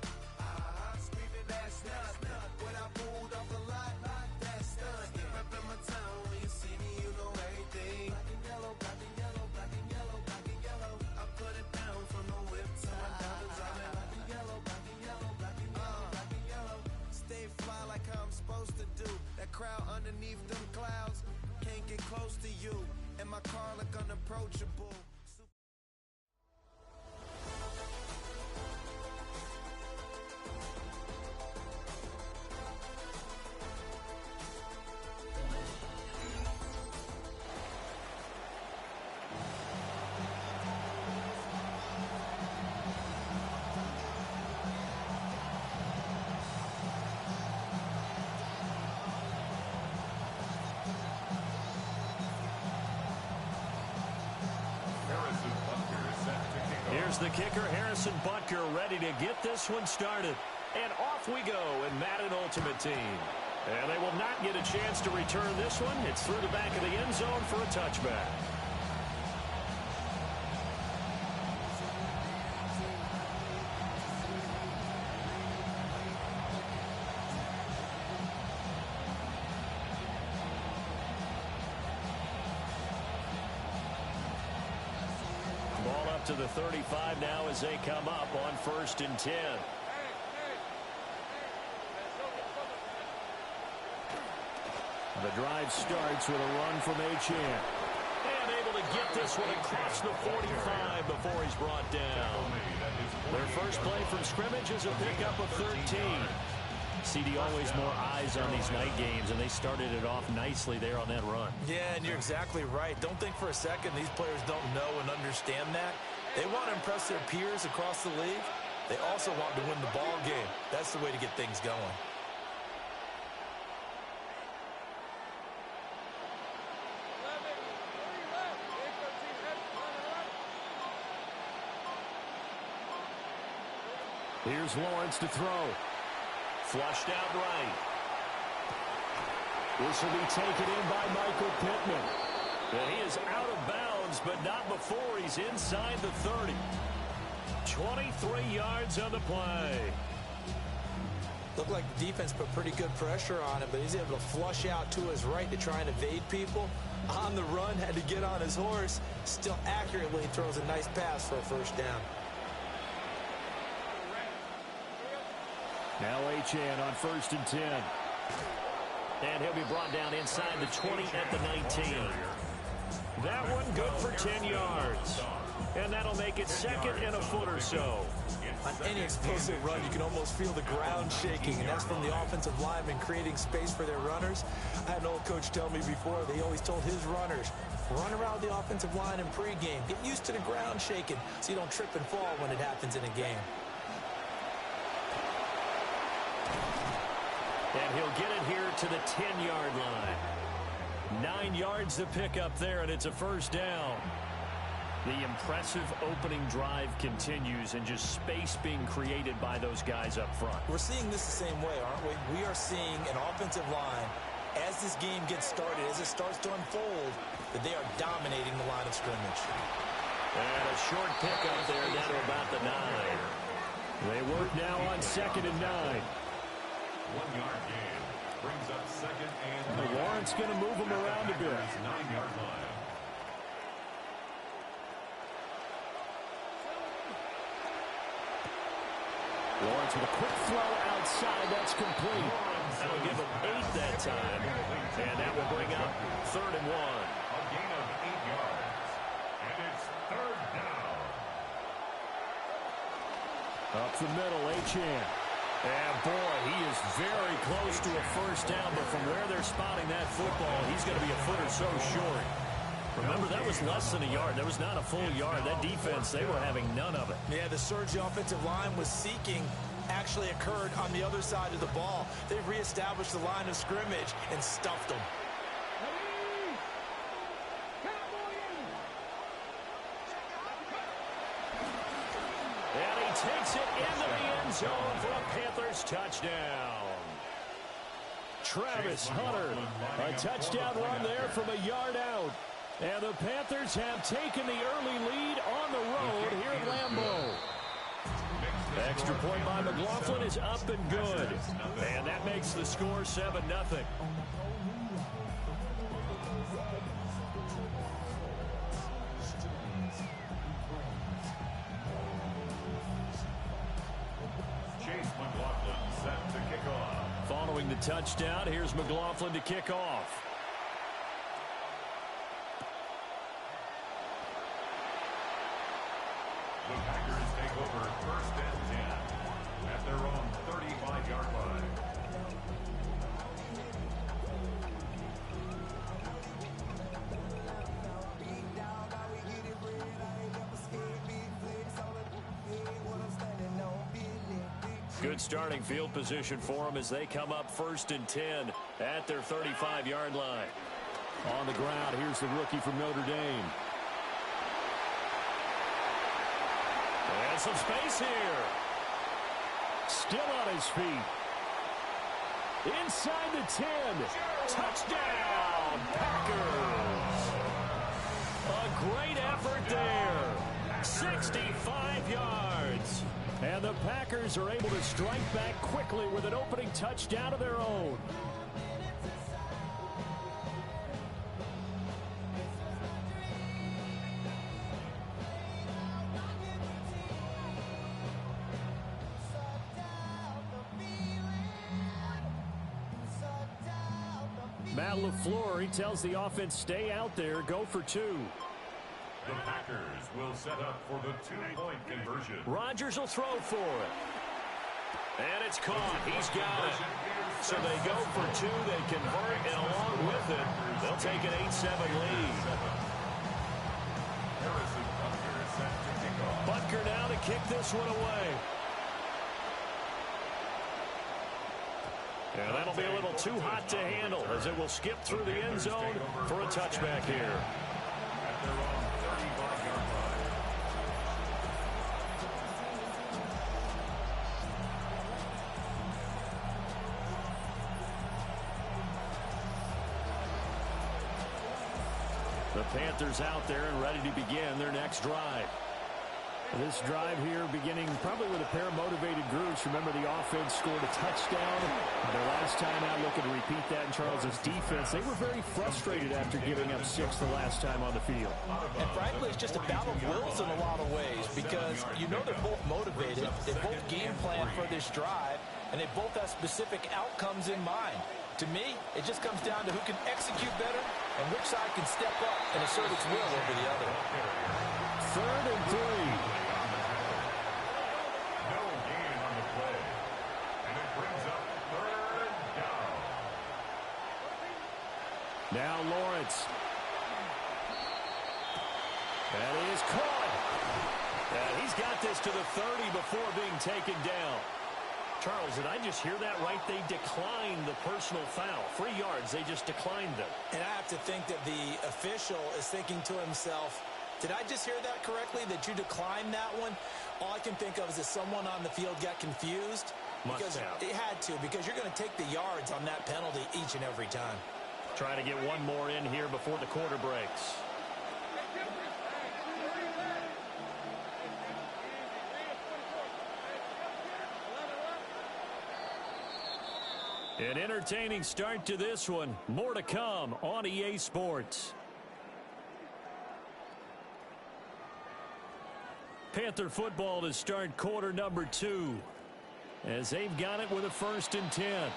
screaming that's nuts. When I pulled off the lot, that's stunt. Reppin' my town, when you see me, you know everything. Black and yellow, black and yellow, black and yellow, black and yellow. I put it down from the whip to my diamonds. I'm in black and yellow, black and yellow, black and yellow, black and yellow. Stay fly like how I'm supposed to do. That crowd underneath them clouds can't get close to you. And my car look unapproachable. Here's the kicker, Harrison Butker, ready to get this one started. And off we go in Madden Ultimate Team. And they will not get a chance to return this one. It's through the back of the end zone for a touchback. To the 35 now as they come up on 1st and 10. The drive starts with a run from Achane. And able to get this one across the 45 before he's brought down. Their first play from scrimmage is a pickup of 13. CD, always more eyes on these night games, and they started it off nicely there on that run. Yeah, and you're exactly right. Don't think for a second these players don't know and understand that. They want to impress their peers across the league. They also want to win the ball game. That's the way to get things going. Here's Lawrence to throw. Flushed out right. This will be taken in by Michael Pittman. And he is out of bounds, but not before he's inside the 30. 23 yards on the play. Looked like the defense put pretty good pressure on him, but he's able to flush out to his right to try and evade people. On the run, had to get on his horse. Still accurately throws a nice pass for a first down. Now Achane on 1st and 10. And he'll be brought down inside the 20 at the 19. That one good for 10 yards. And that'll make it second and a foot or so. On any explosive run, you can almost feel the ground shaking, and that's from the offensive linemen creating space for their runners. I had an old coach tell me before, they always told his runners, run around the offensive line in pregame. Get used to the ground shaking so you don't trip and fall when it happens in a game. And he'll get it here to the 10-yard line. 9 yards to pick up there, and it's a first down. The impressive opening drive continues, and just space being created by those guys up front. We're seeing this the same way, aren't we? We are seeing an offensive line, as as this game gets started, as it starts to unfold, that they are dominating the line of scrimmage. And a short pickup there down to about the 9. They work now on 2nd and 9. 1-yard gain brings up 2nd and 9. Lawrence going to move him around a bit. 9-yard line. Lawrence with a quick throw outside. That's complete. That'll give him 8 that time. And that will bring up 3rd and 1. A gain of 8 yards. And it's 3rd down. Up the middle, Achane. And boy, he is very close to a first down, but from where they're spotting that football, he's going to be a foot or so short. Remember, that was less than a yard. That was not a full yard. That defense, they were having none of it. Yeah, the surge the offensive line was seeking actually occurred on the other side of the ball. They reestablished the line of scrimmage and stuffed them. And he takes it into the end zone for a Panthers touchdown. Travis Hunter, a touchdown run there from a yard out. And the Panthers have taken the early lead on the road here at Lambeau. Extra point by McLaughlin is up and good. And that makes the score 7-0. Chase McLaughlin set to kick off. Following the touchdown, here's McLaughlin to kick off. The Packers take over 1st and 10 at their own 35-yard line. Good starting field position for them as they come up 1st and 10 at their 35-yard line. On the ground, here's the rookie from Notre Dame. And some space here. Still on his feet. Inside the 10. Touchdown, Packers. A great effort there. 65 yards. And the Packers are able to strike back quickly with an opening touchdown of their own. Matt LaFleur, he tells the offense, stay out there, go for 2. The Packers will set up for the 2-point conversion. Rodgers will throw for it. And it's caught. He's got it. So they go for 2. They convert, and along with it, they'll take an 8-7 lead. Harrison Butker set to kick off. Butker now to kick this one away. And that'll be a little too hot to handle as it will skip through the end zone for a touchback here. At their own 35-yard line. The Panthers out there and ready to begin their next drive. This drive here beginning probably with a pair of motivated groups. Remember, the offense scored a touchdown their last time out. Looking to repeat that in Charles's defense. They were very frustrated after giving up 6 the last time on the field. And frankly, it's just a battle of wills in a lot of ways because you know they're both motivated. They both game plan for this drive, and they both have specific outcomes in mind. To me, it just comes down to who can execute better and which side can step up and assert its will over the other. 3rd and 3. No gain on the play. And it brings up 3rd down. Now Lawrence. And he is caught. And he's got this to the 30 before being taken down. Charles, did I just hear that right? They declined the personal foul. 3 yards, they just declined them. And I have to think that the official is thinking to himself, did I just hear that correctly, that you declined that one? All I can think of is that someone on the field got confused. Must because have. it had to, because you're going to take the yards on that penalty each and every time. Trying to get one more in here before the quarter breaks. An entertaining start to this one. More to come on EA Sports. Panther football to start quarter number 2. As they've got it with a 1st and 10.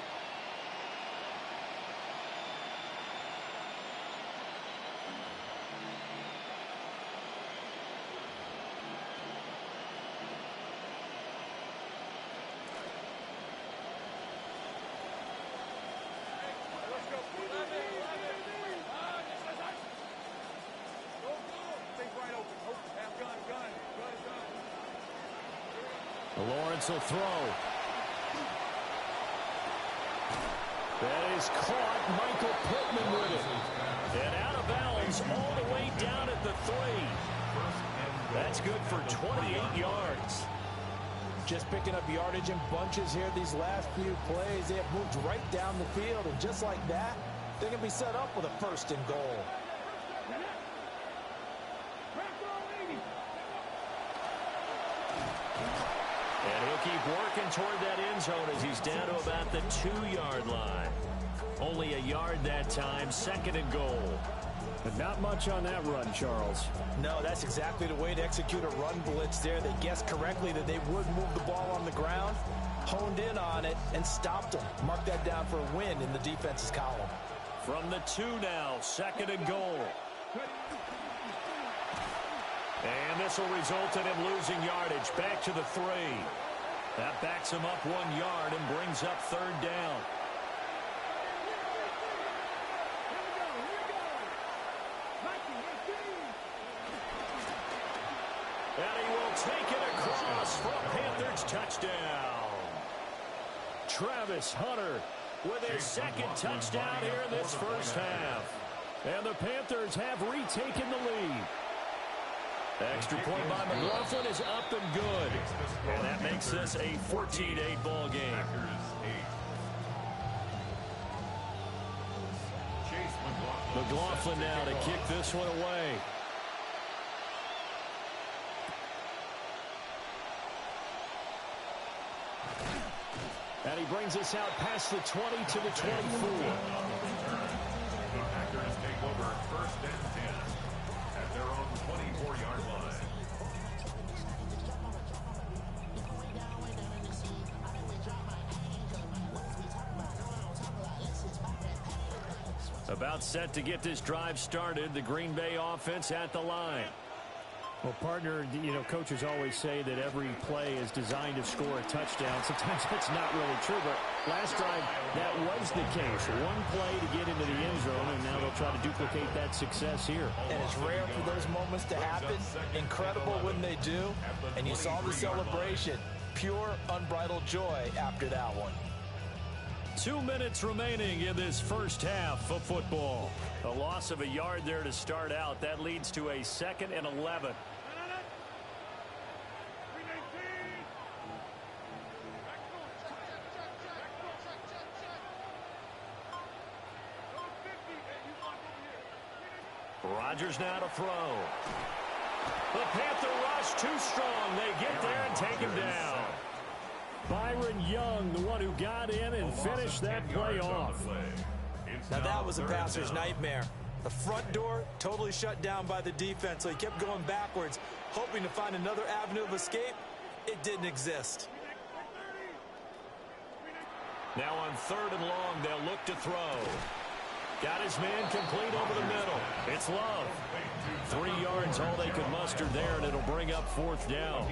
Lawrence will throw. That is caught. Michael Pittman with it. And out of bounds all the way down at the 3. That's good for 28 yards. Just picking up yardage in bunches here these last few plays. They have moved right down the field, and just like that, they're going to be set up with a 1st and goal. And he'll keep working toward that end zone as he's down to about the 2-yard line. Only a yard that time, 2nd and goal. But not much on that run, Charles. No, that's exactly the way to execute a run blitz there. They guessed correctly that they would move the ball on the ground, honed in on it, and stopped them. Mark that down for a win in the defense's column. From the 2 now, 2nd and goal. And this will result in him losing yardage. Back to the 3. That backs him up 1 yard and brings up 3rd down. And he will take it across for a Panthers touchdown. Travis Hunter with his 2nd touchdown here in this first half. And the Panthers have retaken the lead. Extra point by McLaughlin is up and good. And that makes this a 14-8 ball game. McLaughlin now to kick this one away. And he brings us out past the 20 to the 24. The Packers take over 1st and 10 at their own 24-yard line. About set to get this drive started. The Green Bay offense at the line. Well, partner, you know, coaches always say that every play is designed to score a touchdown. Sometimes that's not really true, but last drive, that was the case. One play to get into the end zone, and now they'll try to duplicate that success here. And it's rare for those moments to happen. Incredible when they do. And you saw the celebration. Pure, unbridled joy after that one. 2 minutes remaining in this first half of football. A loss of a yard there to start out. That leads to a 2nd and 11. Rodgers now to throw. The Panther rush too strong. They get there and take him down. Byron Young, the one who got in and finished that play off. Now that was a passer's nightmare. The front door totally shut down by the defense, so he kept going backwards, hoping to find another avenue of escape. It didn't exist. Now on 3rd and long, they'll look to throw. Got his man complete over the middle. It's Love. 3 yards, all they could muster there, and it'll bring up 4th down.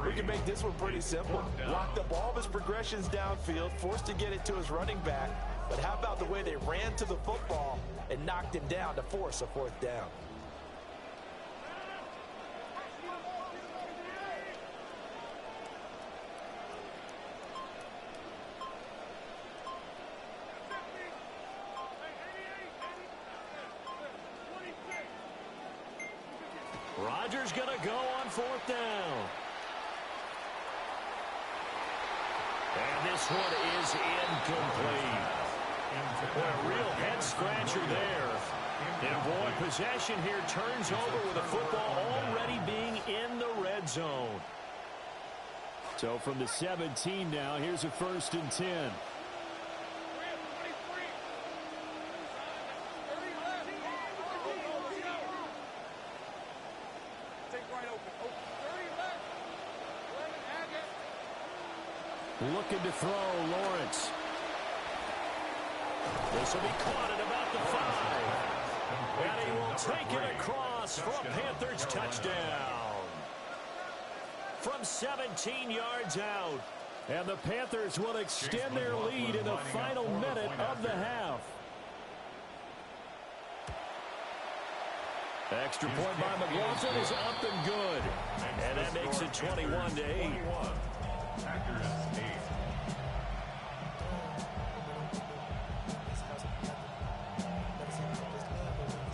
We can make this one pretty simple. Locked up all of his progressions downfield, forced to get it to his running back. But how about the way they ran to the football and knocked him down to force a 4th down? Rodgers going to go on 4th down. And this one is incomplete. Boy, a real head-scratcher there. And, boy, possession here turns over with the football already being in the red zone. So from the 17 now, here's a 1st and 10. Looking to throw, Lawrence. This will be caught at about the 5. And he will take it across for a Panthers touchdown. From 17 yards out. And the Panthers will extend their lead in the final minute of the half. Extra point by McLaughlin is up and good. And that makes it 21-8. Packers 8.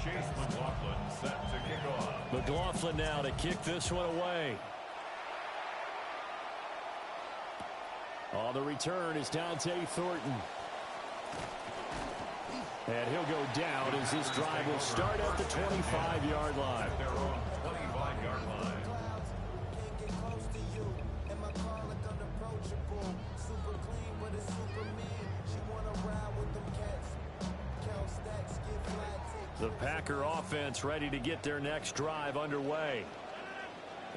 Chase McLaughlin set to kick off. McLaughlin now to kick this one away. On the return is Dante Thornton. And he'll go down as this drive will start at the 25-yard line. Their own 25-yard line. The Packer offense ready to get their next drive underway.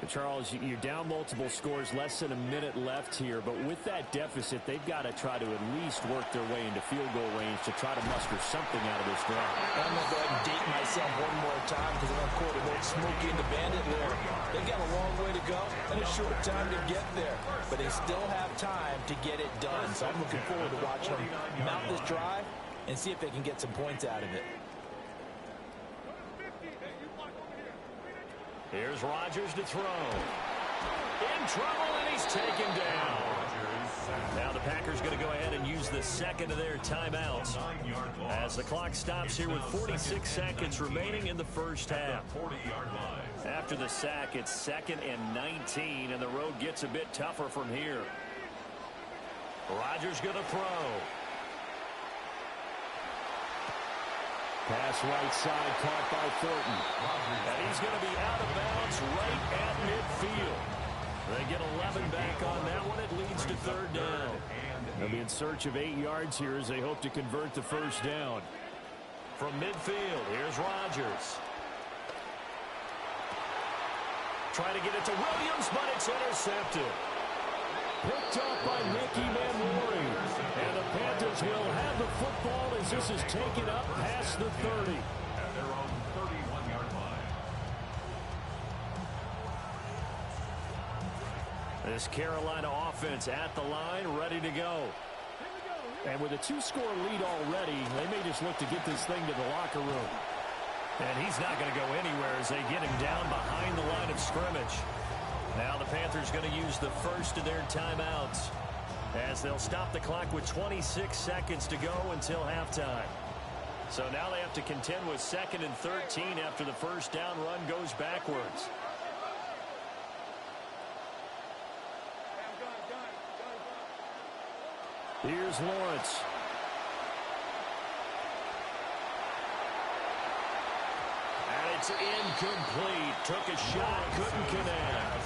Charles, you're down multiple scores, less than a minute left here, but with that deficit, they've got to try to at least work their way into field goal range to try to muster something out of this drive. I'm going to go ahead and date myself one more time because I'm going to quote a little Smokey and the Bandit lyric. They've got a long way to go and a short time to get there, but they still have time to get it done. So I'm looking forward to watching them mount this drive and see if they can get some points out of it. Here's Rodgers to throw. In trouble, and he's taken down. Now the Packers going to go ahead and use the second of their timeouts as the clock stops here with 46 seconds remaining in the first half. After the sack, it's 2nd and 19, and the road gets a bit tougher from here. Rodgers going to throw. Pass right side, caught by Thornton. And he's going to be out of bounds right at midfield. They get 11 back on that one. It leads to 3rd down. They'll be in search of 8 yards here as they hope to convert the first down. From midfield, here's Rodgers. Trying to get it to Williams, but it's intercepted. Picked up by Ricky Manwari. And the Panthers will have the football as this is taken up past the 30. At their own 31-yard line. This Carolina offense at the line, ready to go. And with a 2-score lead already, they may just look to get this thing to the locker room. And he's not going to go anywhere as they get him down behind the line of scrimmage. Now the Panthers going to use the first of their timeouts as they'll stop the clock with 26 seconds to go until halftime. So now they have to contend with 2nd and 13 after the first down run goes backwards. Here's Lawrence. And it's incomplete. Took a shot, couldn't connect.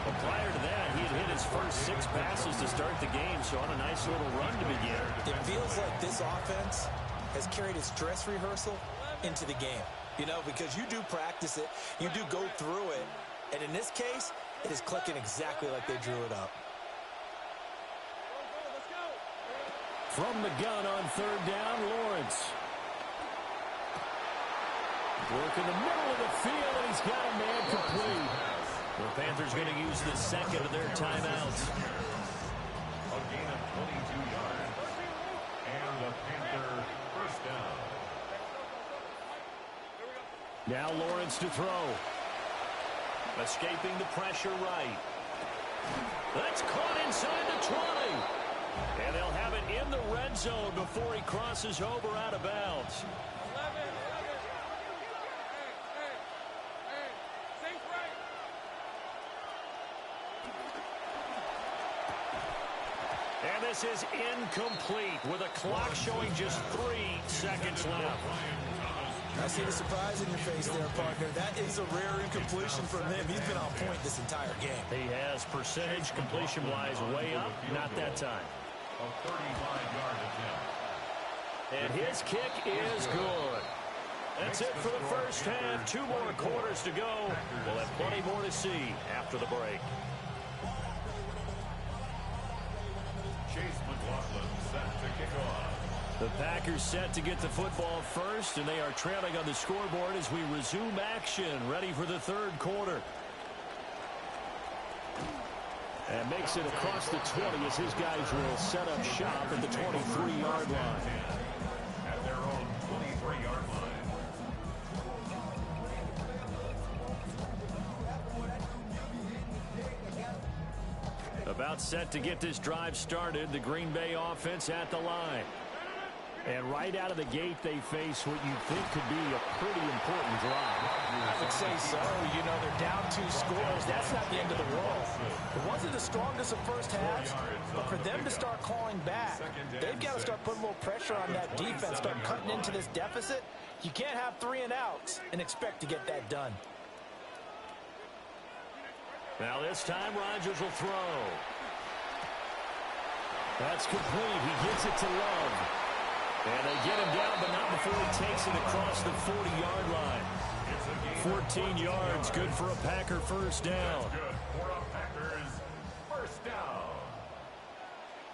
But prior to that, he had hit his first 6 passes to start the game, so on a nice little run to begin. It feels like this offense has carried its dress rehearsal into the game. You know, because you do practice it, you do go through it, and in this case, it is clicking exactly like they drew it up. From the gun on 3rd down, Lawrence. Work in the middle of the field, and he's got a man complete. The Panthers going to use the second of their timeouts. A gain of 22 yards. And the Panther first down. Now Lawrence to throw. Escaping the pressure right. That's caught inside the 20. And they'll have it in the red zone before he crosses over out of bounds. And this is incomplete with a clock showing just 3 seconds left. I see the surprise in your face there, partner. That is a rare incompletion from him. He's been on point this entire game. He has percentage completion-wise way up. Not that time. A 35-yard attempt. And his kick is good. That's it for the first half. 2 more quarters to go. We'll have plenty more to see after the break. Chase McLaughlin set to kick off. The Packers set to get the football first, and they are trailing on the scoreboard as we resume action, ready for the third quarter. And makes it across the 20 as his guys will set up shop at the 23-yard line. At their own 23-yard line. About set to get this drive started, the Green Bay offense at the line. And right out of the gate, they face what you think could be a pretty important drive. I would say so. You know, they're down 2 scores. That's not the end of the world. It wasn't the strongest of first halves, but for them to start clawing back, they've got to start putting a little pressure on that defense, start cutting into this deficit. You can't have 3 and outs and expect to get that done. Now this time, Rodgers will throw. That's complete. He gets it to Love. And they get him down, but not before he takes it across the 40-yard line. 14 yards, good for a Packer first down. Good for a Packers first down.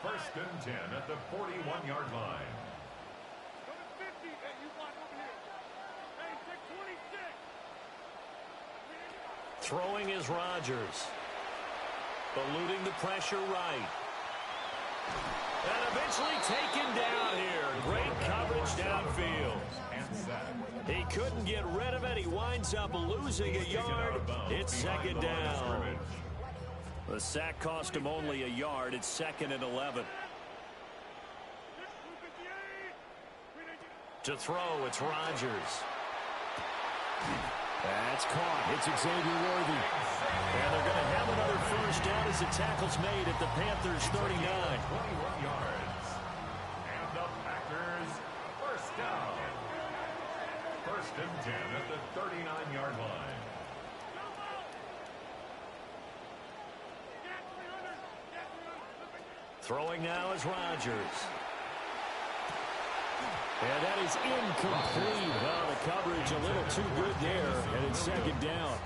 First and 10 at the 41-yard line. Throwing is Rodgers. Eluding the pressure right. And eventually taken down here. Great coverage downfield. He couldn't get rid of it. He winds up losing a yard. It's second down. The sack cost him only a yard. It's 2nd and 11. To throw, it's Rodgers. That's caught. It's Xavier Worthy. And they're going to have another first down as the tackle's made at the Panthers' 39. 21 yards. And the Packers first down. First and 10 at the 39-yard line. Throwing now is Rodgers. And that is incomplete. Well, the coverage a little too good there, and it's second down.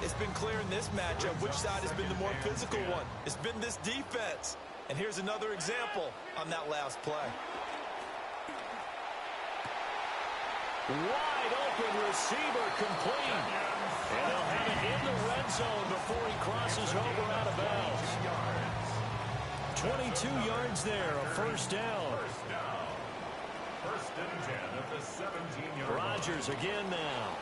It's been clear in this matchup which side has been the more physical one. It's been this defense. And here's another example on that last play. Wide open receiver complete. And they'll have it in the red zone before he crosses over out of bounds. 22 yards there, a first down. First and 10 at the 17-yard line. Rodgers again now.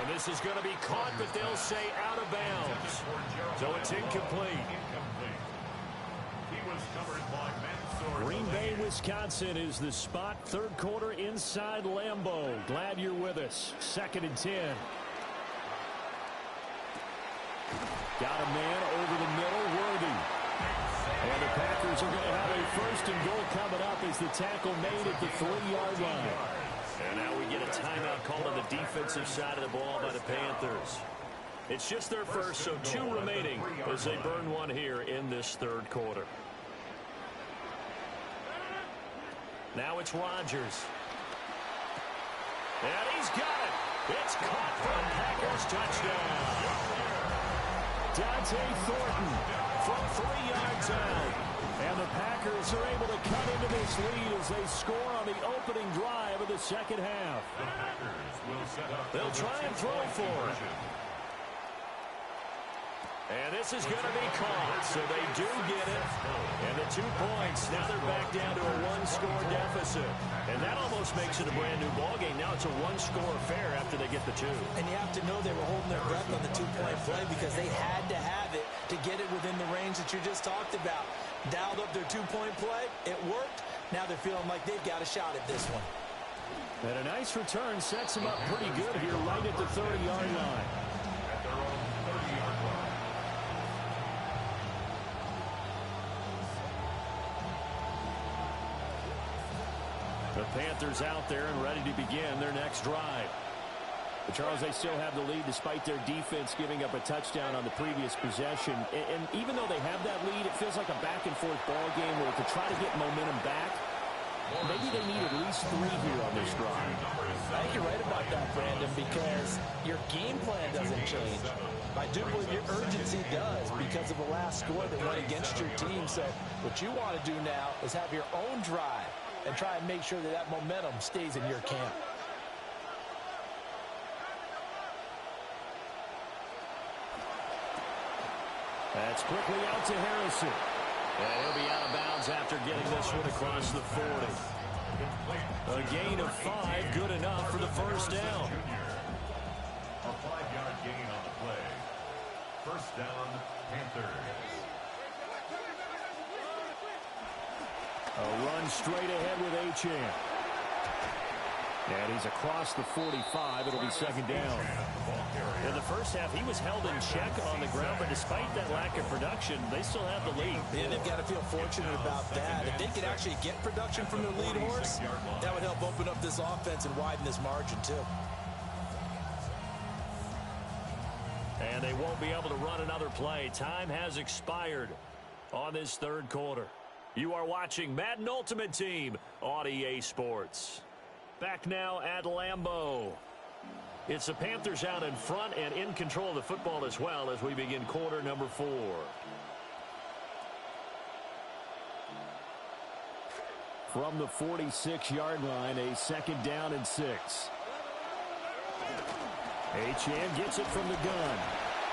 And this is going to be caught, but they'll say out of bounds. So it's incomplete. He was covered by Mansour. Green Bay, Wisconsin is the spot. Third quarter inside Lambeau. Glad you're with us. 2nd and 10. Got a man over the middle, Worthy. And the Packers are going to have a first and goal coming up as the tackle made at the 3-yard line. And now we get a timeout called on the defensive side of the ball by the Panthers. It's just their first, so 2 remaining as they burn one here in this third quarter. Now it's Rodgers. And he's got it. It's caught for a Packers touchdown. Dante Thornton from 3 yards out. And the Packers are able to cut into this lead as they score on the opening drive of the second half. The Packers will set up. They'll try and throw for it. And this is going to be caught, so they do get it. And the 2 points, now they're back down to a 1-score deficit. And that almost makes it a brand-new ballgame. Now it's a 1-score affair after they get the 2. And you have to know they were holding their breath on the 2-point play because they had to have it to get it within the range that you just talked about. Dialed up their 2-point play. It worked. Now they're feeling like they've got a shot at this one. And a nice return sets them up pretty good here right at the 30-yard line. At their own 30-yard line. Panthers out there and ready to begin their next drive. But Charles, they still have the lead despite their defense giving up a touchdown on the previous possession. And even though they have that lead, it feels like a back-and-forth ball game where to try to get momentum back, maybe they need at least 3 here on this drive. I think you're right about that, Brandon, because your game plan doesn't change. I do believe your urgency does because of the last score that went against your team. So what you want to do now is have your own drive and try and make sure that that momentum stays in your camp. That's quickly out to Harrison. And he'll be out of bounds after getting this one across the 40. A gain of 5, good enough for the first down. A 5-yard gain on the play. First down, Panthers. A run straight ahead with Achane. And he's across the 45. It'll be second down. In the first half, he was held in check on the ground, but despite that lack of production, they still have the lead. Yeah, they've got to feel fortunate about that. If they could actually get production from their lead horse, that would help open up this offense and widen this margin, too. And they won't be able to run another play. Time has expired on this third quarter. You are watching Madden Ultimate Team on EA Sports. Back now at Lambeau. It's the Panthers out in front and in control of the football as well as we begin quarter number 4. From the 46-yard line, a second down and 6. Achane gets it from the gun.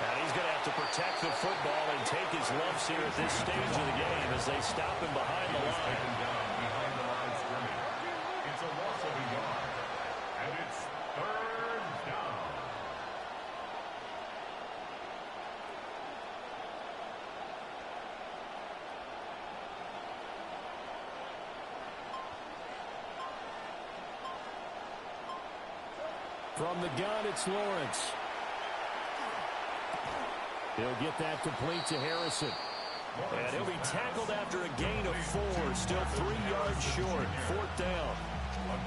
And he's going to have to protect the football and take his lumps here at this stage of the game as they stop him behind the line. It's a loss of a yard. And it's third down. From the gun, it's Lawrence. He'll get that complete to Harrison. And he'll be tackled after a gain of 4. Still 3 yards short. Fourth down.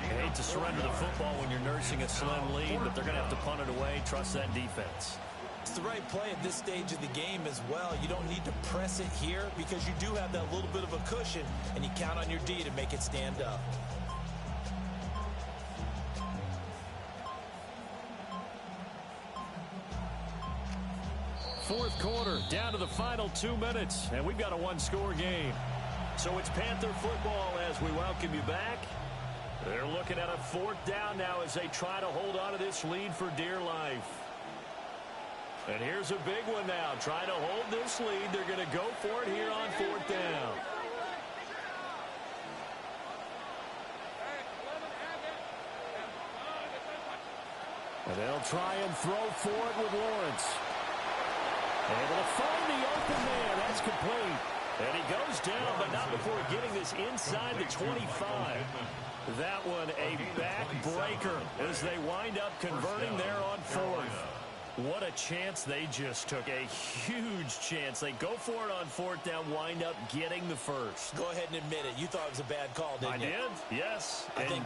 You hate to surrender the football when you're nursing a slim lead, but they're going to have to punt it away. Trust that defense. It's the right play at this stage of the game as well. You don't need to press it here because you do have that little bit of a cushion, and you count on your D to make it stand up. Fourth quarter, down to the final 2 minutes, and we've got a one-score game. So it's Panther football as we welcome you back. They're looking at a fourth down now as they try to hold on to this lead for dear life. And here's a big one now. Trying to hold this lead. They're going to go for it here on fourth down. And they'll try and throw for it with Lawrence. Able to find the open man. That's complete. And he goes down, but not before getting this inside the 25. That one a backbreaker as they wind up converting there on fourth. What a chance they just took. A huge chance. They go for it on fourth down, wind up getting the first. Go ahead and admit it. You thought it was a bad call, didn't you? I did, yes. I think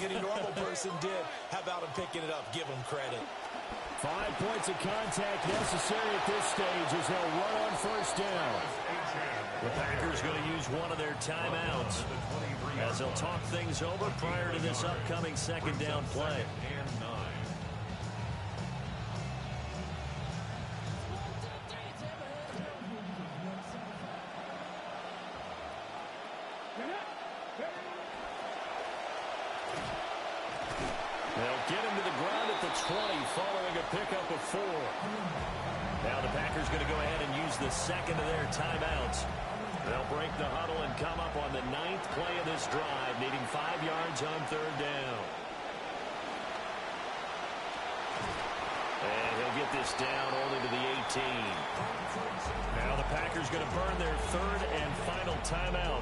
any normal person did. How about him picking it up? Give him credit. 5 points of contact necessary at this stage as they'll run on first down. The Packers going to use one of their timeouts as they'll talk things over prior to this upcoming second down play. They'll get him to the ground at the 20 following a pickup of 4. Now the Packers going to go ahead and use the second of their timeouts. They'll break the huddle and come up on the 9th play of this drive, needing 5 yards on third down. And he'll get this down only to the 18. Now the Packers going to burn their third and final timeout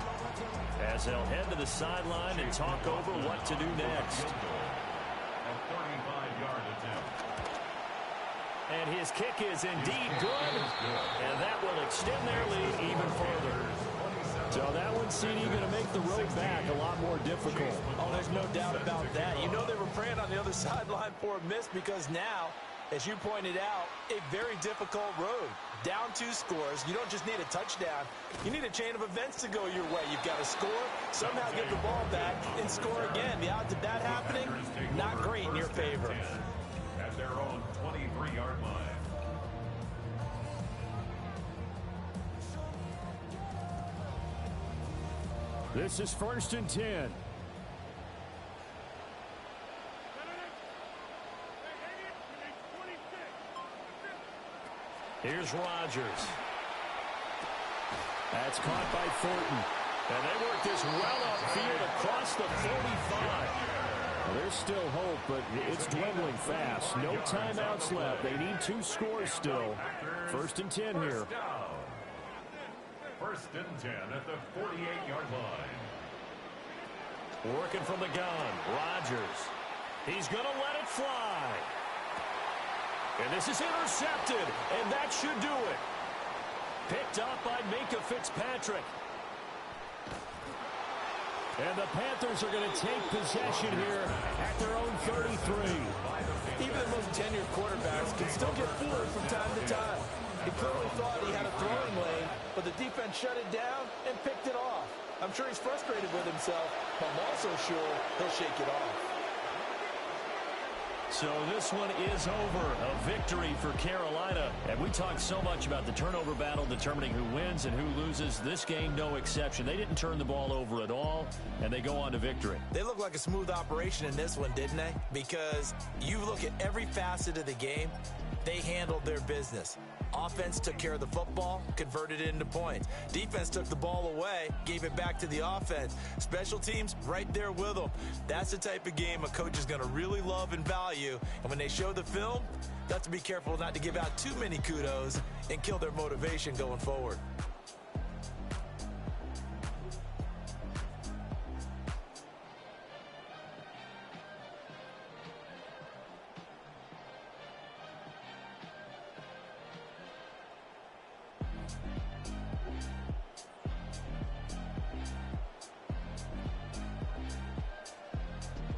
as they'll head to the sideline and talk over what to do next. A 35-yard attempt. And his kick is indeed good, and that will extend their lead even further. So that one, CD, going to make the road back a lot more difficult. Oh, there's no doubt about that. You know they were praying on the other sideline for a miss because now, as you pointed out, a very difficult road. Down 2 scores. You don't just need a touchdown. You need a chain of events to go your way. You've got to score, somehow get the ball back, and score again. The odds of that happening, not great in your favor. At their own 23-yard line. This is 1st and 10. Here's Rodgers. That's caught by Thornton. And they work this well upfield across the 45. Well, there's still hope, but it's dwindling fast. No timeouts left. They need 2 scores still. 1st and 10 here. 1st and 10 at the 48-yard line. Working from the gun. Rodgers. He's going to let it fly. And this is intercepted, and that should do it. Picked up by Minkah Fitzpatrick. And the Panthers are going to take possession here at their own 33. Even the most tenured quarterbacks can still get fooled from time to time. He clearly thought he had a throwing lane, but the defense shut it down and picked it off. I'm sure he's frustrated with himself, but I'm also sure he'll shake it off. So this one is over. A victory for Carolina. And we talked so much about the turnover battle determining who wins and who loses. This game, no exception. They didn't turn the ball over at all, and they go on to victory. They look like a smooth operation in this one, didn't they? Because you look at every facet of the game, they handled their business. Offense took care of the football, converted it into points. Defense took the ball away, gave it back to the offense. Special teams right there with them. That's the type of game a coach is going to really love and value. And when they show the film, they have to be careful not to give out too many kudos and kill their motivation going forward.